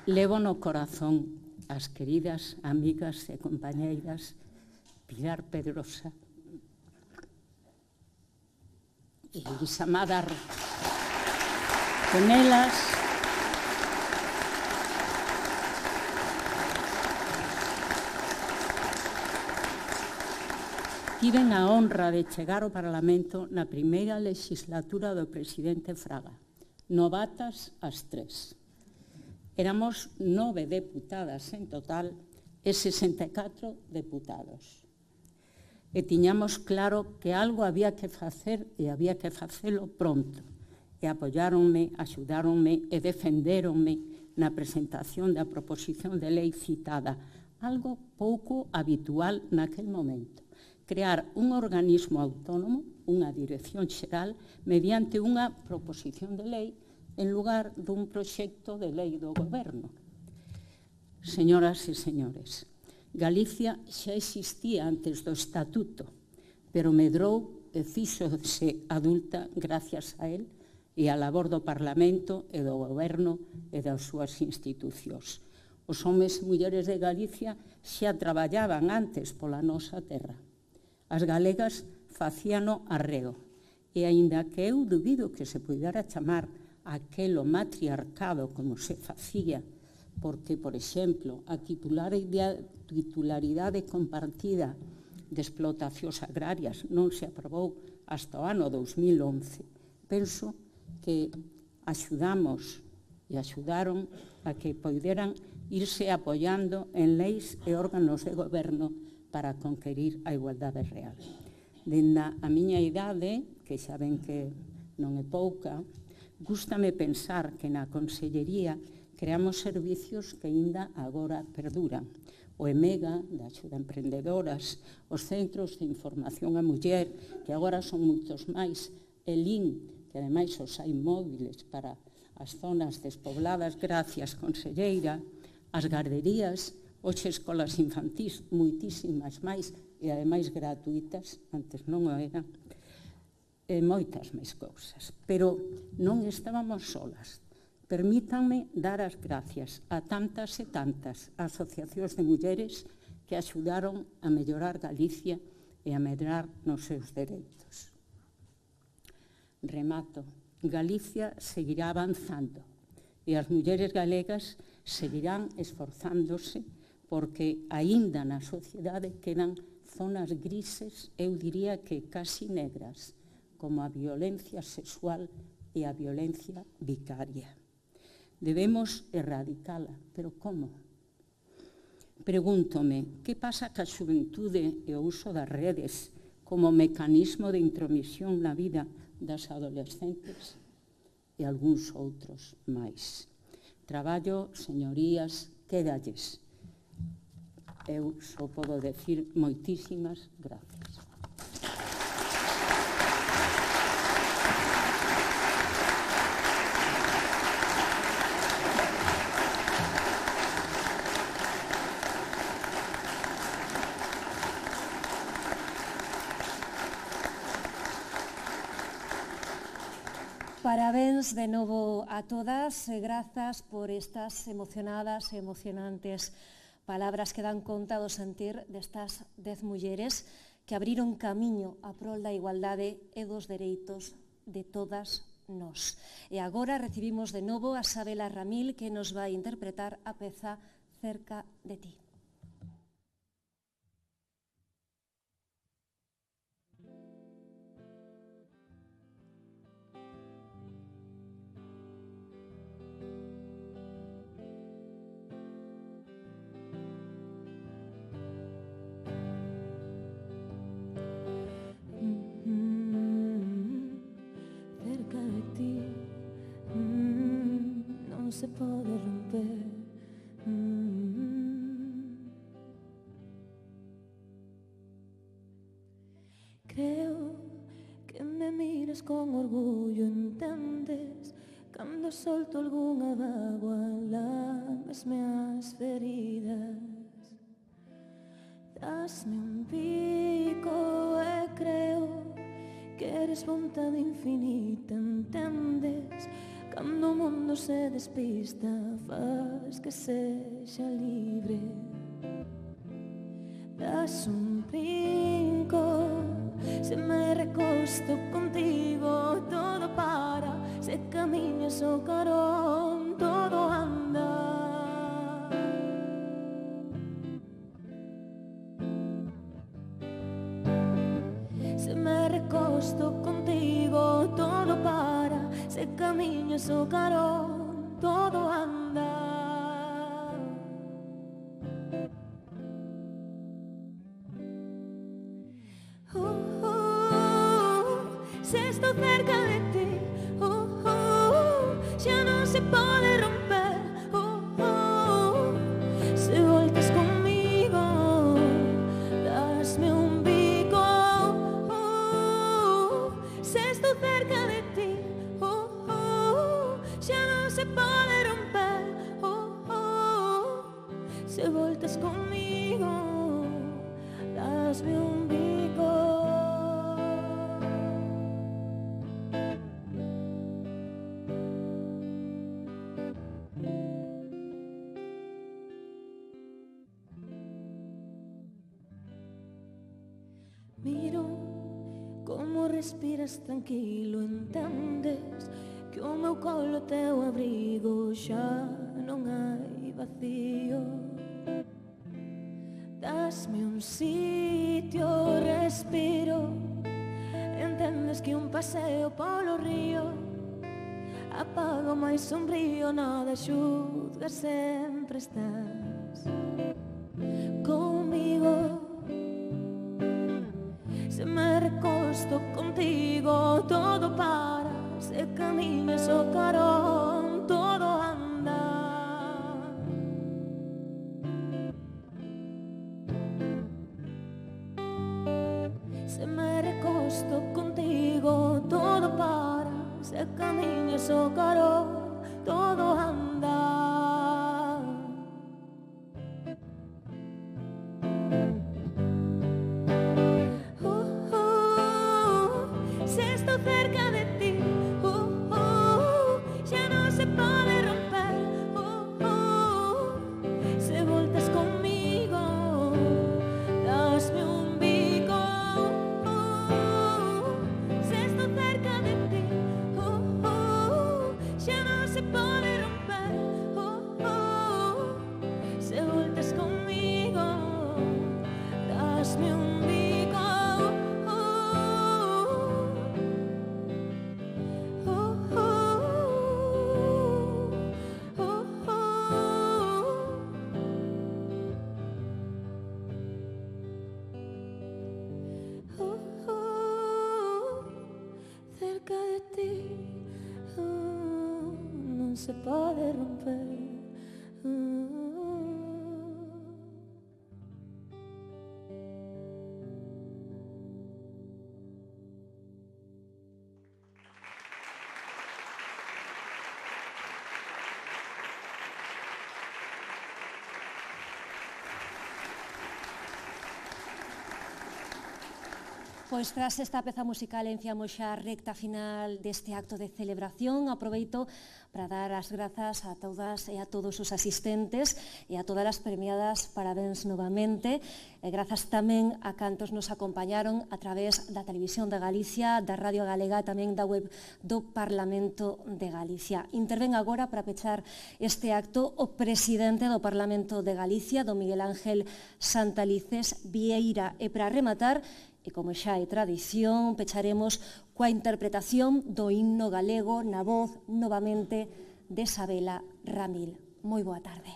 Levo no corazón as queridas amigas e compañeiras Pilar Pedrosa e Elisa Madar. Con elas tiven a honra de chegar ao Parlamento na primeira legislatura do presidente Fraga, novatas as tres. Éramos 9 deputadas en total e 64 deputados. E tiñamos claro que algo había que facer e había que facelo pronto. E apoiáronme, axudáronme e defendéronme na presentación da proposición de lei citada, algo pouco habitual naquel momento. Crear un organismo autónomo, unha dirección xeral, mediante unha proposición de lei en lugar dun proxecto de lei do Goberno. Señoras e señores, Galicia xa existía antes do Estatuto, pero medrou e fíxose adulta gracias a él e á labor do Parlamento e do Goberno e das súas institucións. Os homes e mulleres de Galicia xa traballaban antes pola nosa terra. As galegas facíano arreo, e aínda que eu dubido que se pudera chamar aquelo matriarcado como se facía, porque, por exemplo, a titularidade compartida de explotacións agrarias non se aprobou hasta o ano 2011. Penso que axudamos e axudaron a que poderan irse apoiando en leis e órganos de goberno para conquerir a igualdade real. Dende a miña idade, que xa ven que non é pouca, gústame pensar que na Consellería creamos servicios que aínda agora perduran. O EMEGA, da axuda a emprendedoras, os centros de información á muller, que agora son moitos máis, el IN, que ademais os hai móviles para as zonas despobladas, gracias, conselleira, as garderías, hoxe escolas infantís, moitísimas máis, e ademais gratuitas, antes non o eran, e moitas máis cousas. Pero non estábamos solas. Permítanme dar as gracias a tantas e tantas asociacións de mulleres que axudaron a mellorar Galicia e a medrar nos seus dereitos. Remato. Galicia seguirá avanzando e as mulleres galegas seguirán esforzándose porque aínda na sociedade quedan zonas grises, eu diría que casi negras, como a violencia sexual e a violencia vicaria. Debemos erradicala, pero como? Pregúntome, que pasa ca xuventude e o uso das redes como mecanismo de intromisión na vida das adolescentes e algúns outros máis? Traballo, señorías, quédalles. Eu só podo decir moitísimas gracias. Parabéns de novo a todas e grazas por estas emocionadas e emocionantes palabras que dan conta do sentir destas 10 mulleres que abriron camiño a prol da igualdade e dos dereitos de todas nós. E agora recibimos de novo a Sabela Ramil que nos vai interpretar a peza Cerca de ti. Se pode romper. Creo que me miras con orgullo, entendes? Cando solto algunha vagoa, lamesme as feridas. Dasme un pico e creo que eres vontade infinita, entendes? Cando o mundo se despista, faz que sexa libre. Das un brinco, se me recosto contigo, todo para. Se camiñas o carón, todo anda. Se me recosto contigo, todo para. Se camiñas o carón, todo anda. Se estou cerca de ti, xa non se pode romper. Se voltas comigo, dasme un bico. Se estou cerca de ti, xa non se pode romper. Se voltas comigo, dasme un bico. Miro como respiras tranquilo, entendes que o meu colo teu abrigo, xa non hai vacío. Dasme un sitio, respiro, entendes que un paseo polo río apaga o máis sombrío, nada xuzga, sempre estás comigo. Se me recosto contigo, todo para. Se camiñas o carón, todo anda. Se me recosto contigo, todo para. Se camiñas o carón, todo anda. Se estou cerca de ti, xa non se pode romper. se pode romper. Pois tras esta peza musical enciamos xa a recta final deste acto de celebración. Aproveito para dar as grazas a todas e a todos os asistentes e a todas as premiadas. Parabéns novamente. E grazas tamén a cantos nos acompañaron a través da Televisión de Galicia, da Radio Galega e tamén da web do Parlamento de Galicia. Interven agora para pechar este acto o presidente do Parlamento de Galicia, don Miguel Ángel Santalices Vieira. E para rematar, e como xa é tradición, pecharemos coa interpretación do himno galego na voz, novamente, de Sabela Ramil. Moi boa tarde.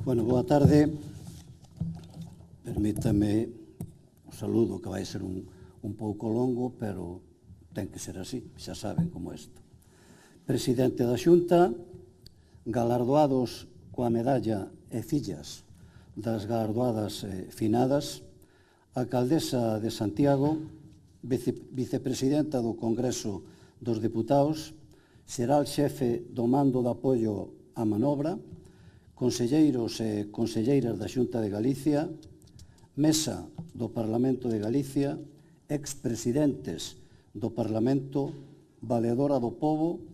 Bueno, boa tarde. Permítame saludo que vai ser un pouco longo, pero ten que ser así, xa saben como isto. Presidente da Xunta, galardoados coa medalla e fillas das galardoadas finadas, alcaldesa de Santiago, vicepresidenta do Congreso dos Deputados, xeral xefe do mando de apoio á manobra, conselleiros e conselleiras da Xunta de Galicia, Mesa do Parlamento de Galicia, expresidentes do Parlamento, Valedora do Pobo,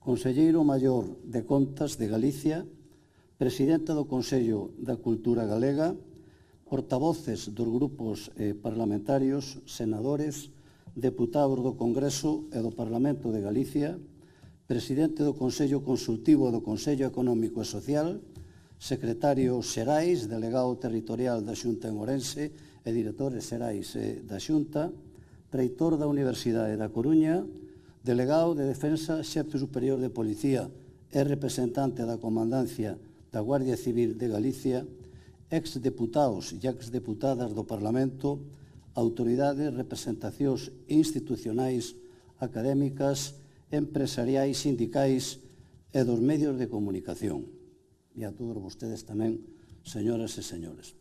Conselleiro Maior de Contas de Galicia, Presidenta do Consello da Cultura Galega, portavoces dos grupos parlamentarios, senadores, deputados do Congreso e do Parlamento de Galicia, Presidente do Consello Consultivo do Consello Económico e Social, secretarios xerais, delegado territorial da Xunta en Ourense e directores xerais da Xunta, reitor da Universidade da Coruña, delegado de Defensa, xefe superior de Policía e representante da Comandancia da Guardia Civil de Galicia, exdeputados e exdeputadas do Parlamento, autoridades, representacións institucionais, académicas, empresariais, sindicais e dos medios de comunicación. E a todos vostedes tamén, señoras e señores.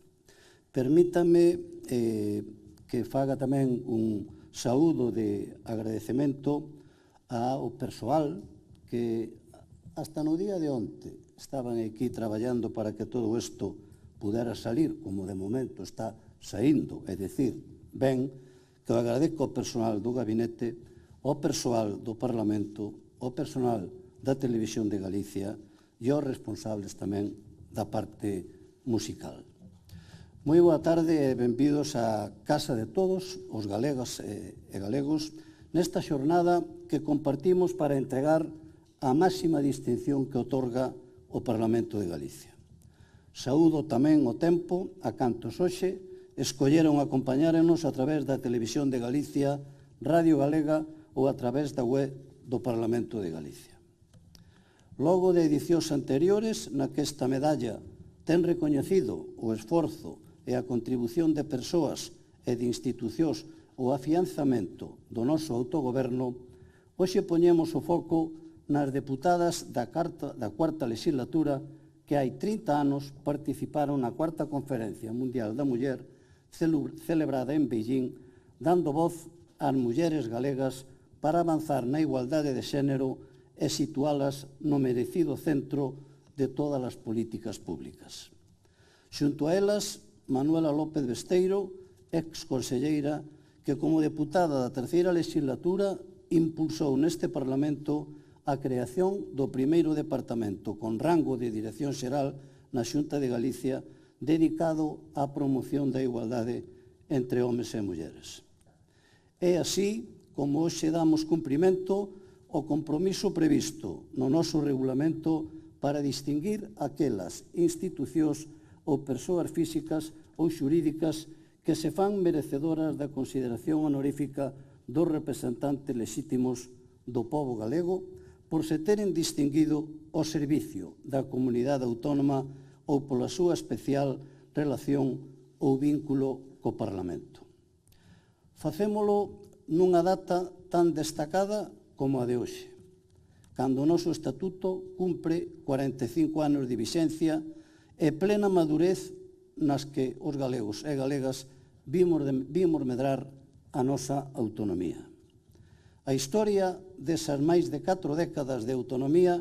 Permítame que faga tamén un saúdo de agradecemento ao persoal que hasta no día de onte estaban aquí traballando para que todo isto pudera salir, como de momento está saindo, é dicir, ben, que eu agradezco ao persoal do gabinete, ao persoal do Parlamento, ao persoal da Televisión de Galicia e aos responsables tamén da parte musical. Moi boa tarde e benvidos á Casa de Todos, os galegas e galegos, nesta xornada que compartimos para entregar a máxima distinción que otorga o Parlamento de Galicia. Saúdo tamén o tempo a cantos hoxe escolleron acompañárenos a través da Televisión de Galicia, Radio Galega ou a través da web do Parlamento de Galicia. Logo de edicións anteriores, na que esta medalla ten recoñecido o esforzo e a contribución de persoas e de institucións o afianzamento do noso autogoberno, hoxe poñemos o foco nas deputadas da cuarta legislatura que hai 30 anos participaron na cuarta Conferencia Mundial da Muller celebrada en Beijing, dando voz ás mulleres galegas para avanzar na igualdade de xénero e situalas no merecido centro de todas as políticas públicas. Xunto a elas, Manuela López Besteiro, ex-conselleira, que como deputada da terceira legislatura impulsou neste Parlamento a creación do primeiro departamento con rango de Dirección Xeral na Xunta de Galicia dedicado á promoción da igualdade entre homes e mulleres. É así como hoxe damos cumprimento o compromiso previsto no noso regulamento para distinguir aquelas institucións ou persoas físicas ou xurídicas que se fan merecedoras da consideración honorífica dos representantes lexítimos do pobo galego por se teren distinguido ao servicio da comunidade autónoma ou pola súa especial relación ou vínculo co Parlamento. Facémolo nunha data tan destacada como a de hoxe, cando o noso estatuto cumpre 45 anos de vixencia e plena madurez nas que os galegos e galegas vimos medrar a nosa autonomía. A historia desas máis de 4 décadas de autonomía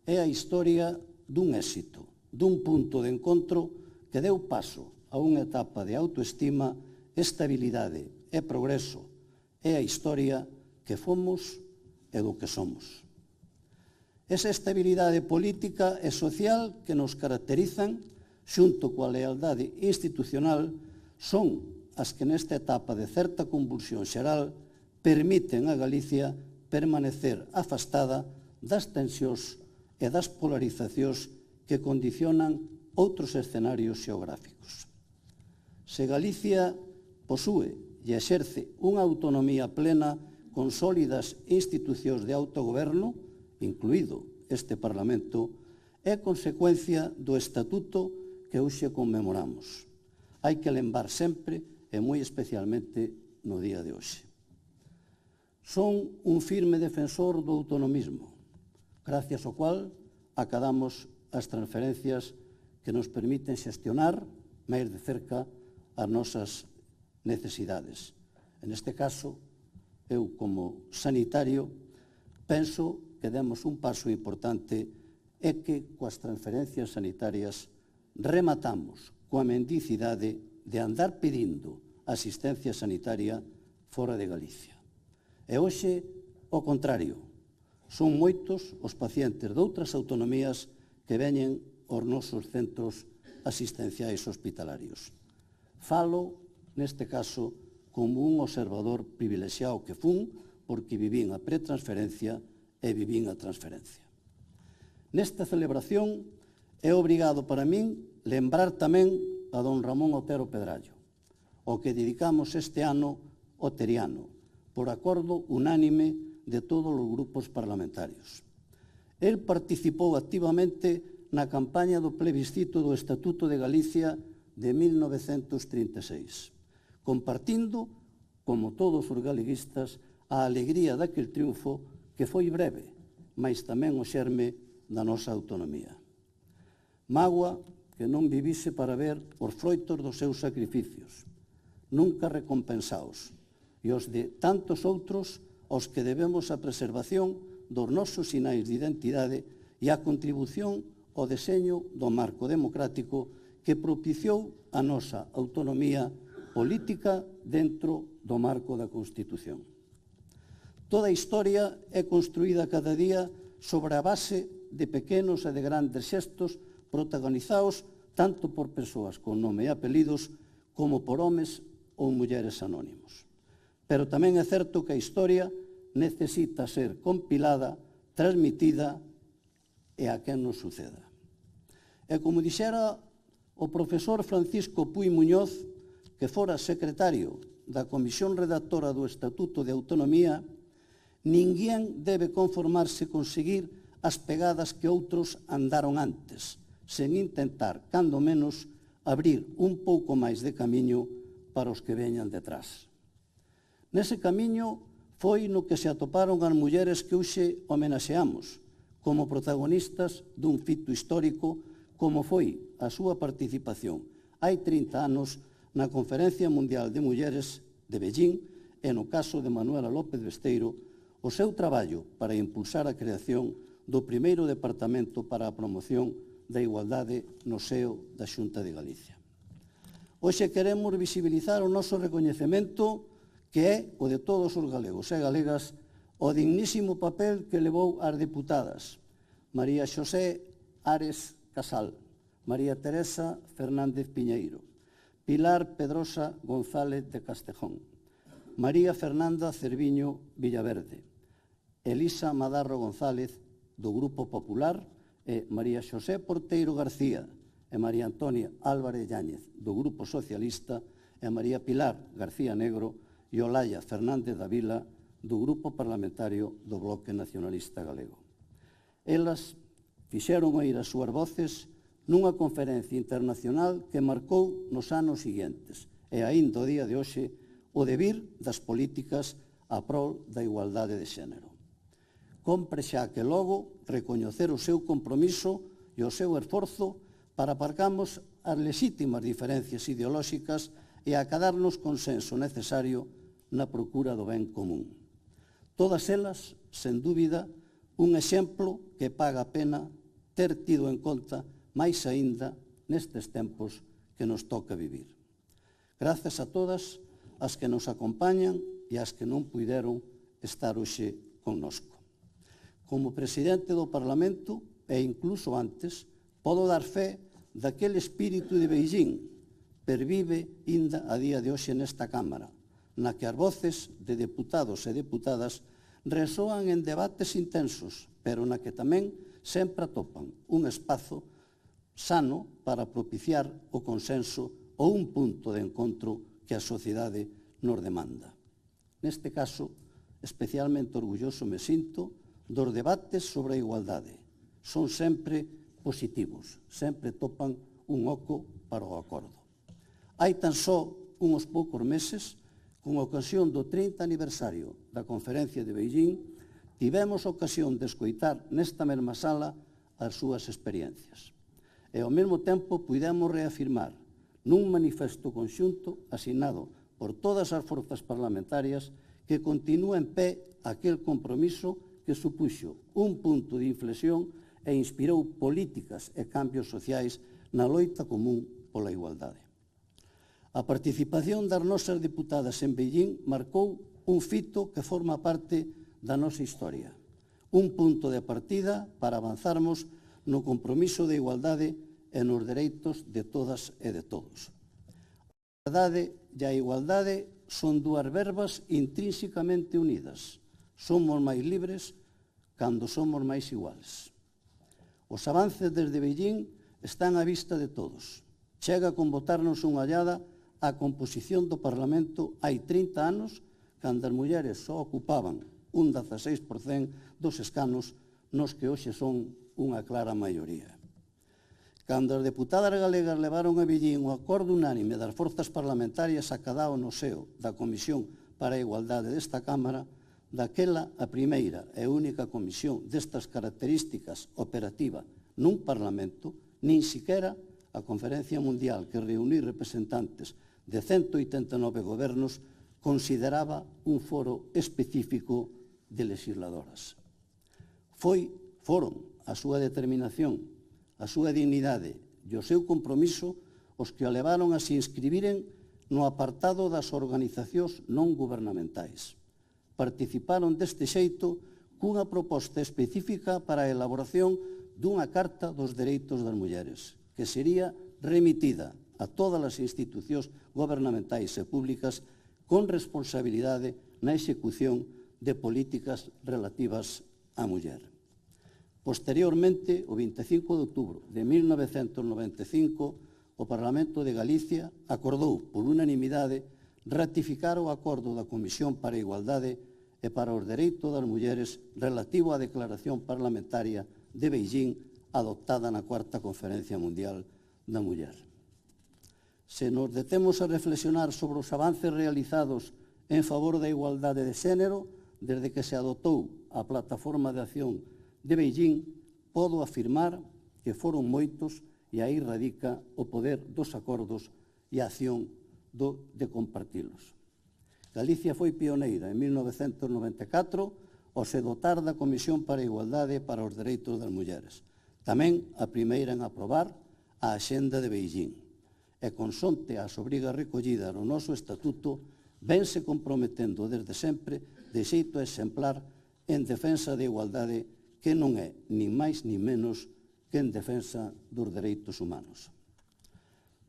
é a historia dun éxito, dun punto de encontro que deu paso a unha etapa de autoestima, estabilidade e progreso. É a historia que fomos e do que somos. Esa estabilidade política e social que nos caracterizan, xunto coa lealdade institucional, son as que nesta etapa de certa convulsión xeral permiten a Galicia permanecer afastada das tensións e das polarizacións que condicionan outros escenarios xeográficos. Se Galicia posúe e exerce unha autonomía plena con sólidas institucións de autogoberno, incluído este Parlamento, é consecuencia do Estatuto que hoxe conmemoramos. Hai que lembrar sempre, e moi especialmente no día de hoxe. Son un firme defensor do autonomismo, gracias ao cual acadamos as transferencias que nos permiten xestionar máis de cerca as nosas necesidades. En este caso, eu como sanitario penso que demos un paso importante e que coas transferencias sanitarias rematamos coa mendicidade de andar pedindo asistencia sanitaria fora de Galicia. E hoxe, ao contrario, son moitos os pacientes de outras autonomías que veñen aos nosos centros asistenciais hospitalarios. Falo, neste caso, como un observador privilexiado que fun, porque vivín a pretransferencia e vivín a transferencia. Nesta celebración é obrigado para min lembrar tamén a don Ramón Otero Pedrallo, ao que dedicamos este ano o Teriano, por acordo unánime de todos os grupos parlamentarios. El participou activamente na campaña do plebiscito do Estatuto de Galicia de 1936, compartindo, como todos os galeguistas, a alegría daquel triunfo que foi breve, mas tamén o xerme da nosa autonomía. Mágoa que non vivise para ver os froitos dos seus sacrificios, nunca recompensados, e os de tantos outros aos que debemos a preservación dos nosos sinais de identidade e a contribución ao deseño do marco democrático que propiciou a nosa autonomía política dentro do marco da Constitución. Toda a historia é construída cada día sobre a base de pequenos e de grandes xestos protagonizados tanto por persoas con nome e apelidos como por homes ou mulleres anónimos. Pero tamén é certo que a historia necesita ser compilada, transmitida e a quen nos suceda. E como dixera o profesor Francisco Puig Muñoz, que fora secretario da Comisión Redactora do Estatuto de Autonomía, ninguén debe conformarse con seguir as pegadas que outros andaron antes, sen intentar, cando menos, abrir un pouco máis de camiño para os que veñan detrás. Nese camiño foi no que se atoparon as mulleres que hoxe homenaxeamos como protagonistas dun fito histórico como foi a súa participación hai 30 anos na Conferencia Mundial de Mulleres de Beijing e no caso de Manuela López Besteiro o seu traballo para impulsar a creación do primeiro Departamento para a Promoción da Igualdade no seo da Xunta de Galicia. Hoxe queremos visibilizar o noso recoñecemento que é o de todos os galegos e galegas o dignísimo papel que levou as deputadas María Xosé Ares Casal, María Teresa Fernández Piñeiro, Pilar Pedrosa González de Castejón, María Fernanda Cerviño Villaverde, Elisa Madarro González do Grupo Popular e María Xosé Porteiro García e María Antonia Álvarez Yáñez do Grupo Socialista e María Pilar García Negro e Olaya Fernández da Vila do Grupo Parlamentario do Bloque Nacionalista Galego. Elas fixeron oír as súas voces nunha conferencia internacional que marcou nos anos seguintes e aínda o día de hoxe o devir das políticas a prol da igualdade de xénero. Compre xa que logo recoñecer o seu compromiso e o seu esforzo para aparcamos as lexítimas diferencias ideolóxicas e acadarnos consenso necesario na procura do ben común. Todas elas, sen dúbida, un exemplo que paga a pena ter tido en conta máis aínda nestes tempos que nos toca vivir. Grazas a todas as que nos acompañan e as que non puideron estar hoxe connosco. Como presidente do Parlamento, e incluso antes, podo dar fe daquele espírito de Beijing pervive inda a día de hoxe nesta Cámara, na que as voces de deputados e deputadas resoan en debates intensos, pero na que tamén sempre atopan un espazo sano para propiciar o consenso ou un punto de encontro que a sociedade nos demanda. Neste caso, especialmente orgulloso me sinto dos debates sobre a igualdade. Son sempre positivos, sempre topan un oco para o acordo. Hai tan só uns poucos meses, con ocasión do 30 aniversario da Conferencia de Beijing, tivemos ocasión de escoitar nesta mesma sala as súas experiencias. E ao mesmo tempo puidemos reafirmar nun manifesto conxunto asinado por todas as forzas parlamentarias que continúa en pé aquel compromiso que supuxo un punto de inflexión e inspirou políticas e cambios sociais na loita común pola igualdade. A participación das nosas deputadas en Beijing marcou un fito que forma parte da nosa historia, un punto de partida para avanzarmos no compromiso de igualdade e nos dereitos de todas e de todos. A verdade e a igualdade son dúas verbas intrínsecamente unidas. Somos máis libres cando somos máis iguales. Os avances desde Beijing están á vista de todos. Chega con botarnos unha ollada á composición do Parlamento hai 30 anos, cando as mulleres só ocupaban un 16% dos escanos nos que hoxe son unha clara maioría. Cando as deputadas galegas levaron a Beijing o acordo unánime das forzas parlamentarias acadado no seo da Comisión para a Igualdade desta Cámara, daquela a primeira e única comisión destas características operativa nun Parlamento, nin siquera a Conferencia Mundial que reunir representantes de 189 gobernos consideraba un foro específico de legisladoras. Foron a súa determinación, a súa dignidade e o seu compromiso os que o levaron a se inscribiren no apartado das organizacións non gubernamentais. Participaron deste xeito cunha proposta específica para a elaboración dunha Carta dos Dereitos das Mulleres, que sería remitida a todas as institucións gubernamentais e públicas con responsabilidade na execución de políticas relativas á muller. Posteriormente, o 25 de outubro de 1995, o Parlamento de Galicia acordou por unanimidade ratificar o acordo da Comisión para a Igualdade e para os Dereitos das Mulleres relativo á Declaración Parlamentaria de Beijing adoptada na Cuarta Conferencia Mundial da Muller. Se nos detemos a reflexionar sobre os avances realizados en favor da igualdade de xénero desde que se adoptou a Plataforma de Acción de Beijing, podo afirmar que foron moitos e aí radica o poder dos acordos e a acción de compartilos. Galicia foi pioneira en 1994 ao se dotar da Comisión para a Igualdade e para os Dereitos das Mulleres. Tamén a primeira en aprobar a Axenda de Beijing. E consonte ás obrigas recollidas no noso estatuto, vense comprometendo desde sempre de xeito exemplar en defensa da igualdade que non é nin máis nin menos que en defensa dos dereitos humanos.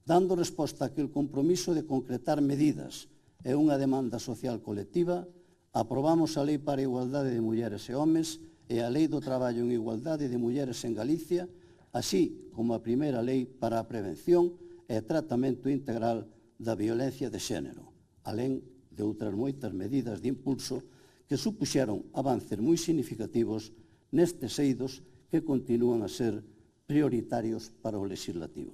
Dando resposta a aquel compromiso de concretar medidas e unha demanda social colectiva, aprobamos a Lei para a Igualdade de Mulleres e Homes e a Lei do Traballo en Igualdade de Mulleres en Galicia, así como a primeira Lei para a Prevención e Tratamento Integral da Violencia de Xénero, alén de outras moitas medidas de impulso que supuxeron avances moi significativos nestes eidos que continúan a ser prioritarios para o legislativo.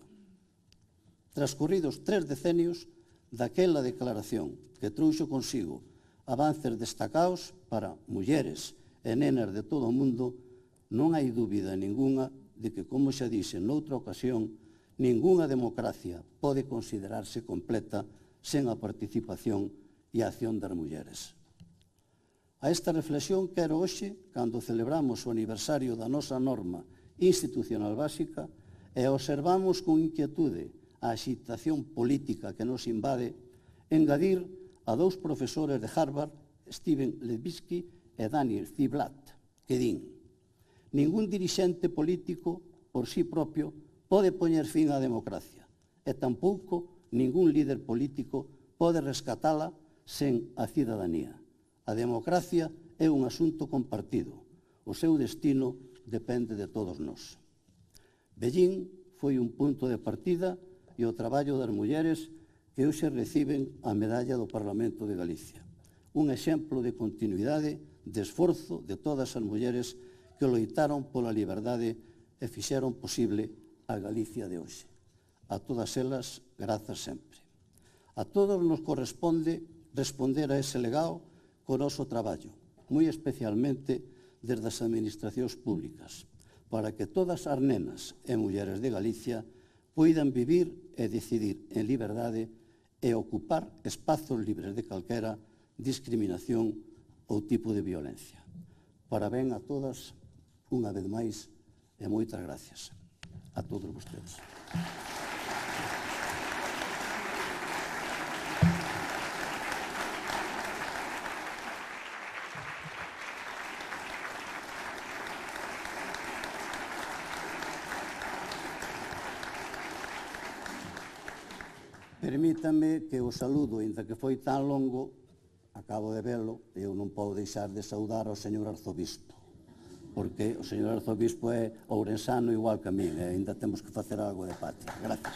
Transcorridos 3 decenios daquela declaración que trouxo consigo avances destacados para mulleres e nenas de todo o mundo, non hai dúbida ningunha de que, como xa dixe noutra ocasión, ningunha democracia pode considerarse completa sen a participación e a acción das mulleres. A esta reflexión quero hoxe, cando celebramos o aniversario da nosa norma institucional básica e observamos con inquietude a agitación política que nos invade, engadir a 2 profesores de Harvard, Steven Levitsky e Daniel Ziblatt, que din: ningún dirixente político por sí propio pode poñer fin á democracia e tampouco ningún líder político pode rescatala sen a cidadanía. A democracia é un asunto compartido. O seu destino depende de todos nós. Bejín foi un punto de partida e o traballo das mulleres que hoxe reciben a medalla do Parlamento de Galicia. Un exemplo de continuidade, de esforzo de todas as mulleres que loitaron pola liberdade e fixeron posible a Galicia de hoxe. A todas elas, grazas sempre. A todos nos corresponde responder a ese legado co noso traballo, moi especialmente desde as administracións públicas, para que todas as nenas e mulleres de Galicia poidan vivir e decidir en liberdade e ocupar espazos libres de calquera discriminación ou tipo de violencia. Parabén a todas, unha vez máis, e moitas gracias a todos vostedes. Permítame que o saludo, ainda que foi tan longo, acabo de velo, e eu non podo deixar de saudar ao señor arzobispo, porque o señor arzobispo é ourensano igual que a mí, e ainda temos que facer algo de patria. Gracias.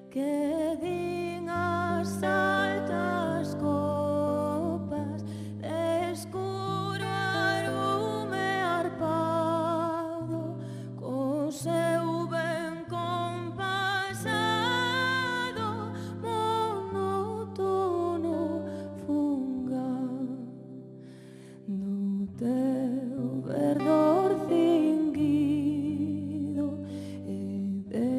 Que din as altas copas de escuro arume arpado, co seu ben compasado monótono fungar no teu verdor cinguido e de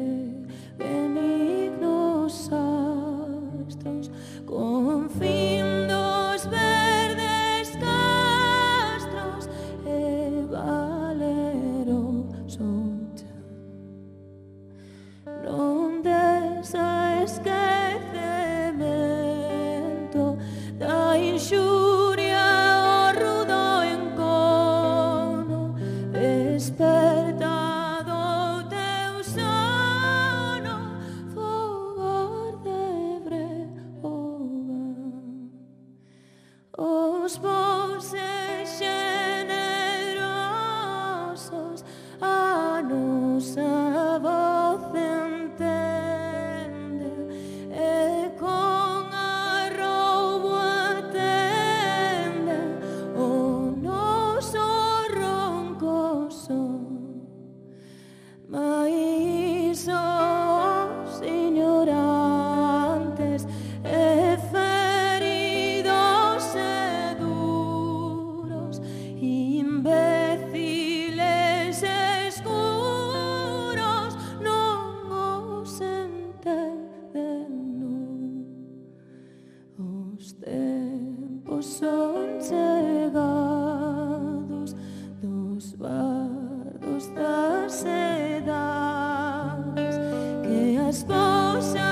benignos astros, con fin dos verdes castros e valeroso chan. Non des a esquecemento da inxuria o rudo encono, despertado teu sono, fogar de Breogán. Os bons e xenerosos a nosa voz entende, e con arroubo atende o noso ronco son. Mais os ignorantes e feridos e duros, imbéciles escuros, non os entenden non. Os tempos son chegados dos bardos das edades, que as vosas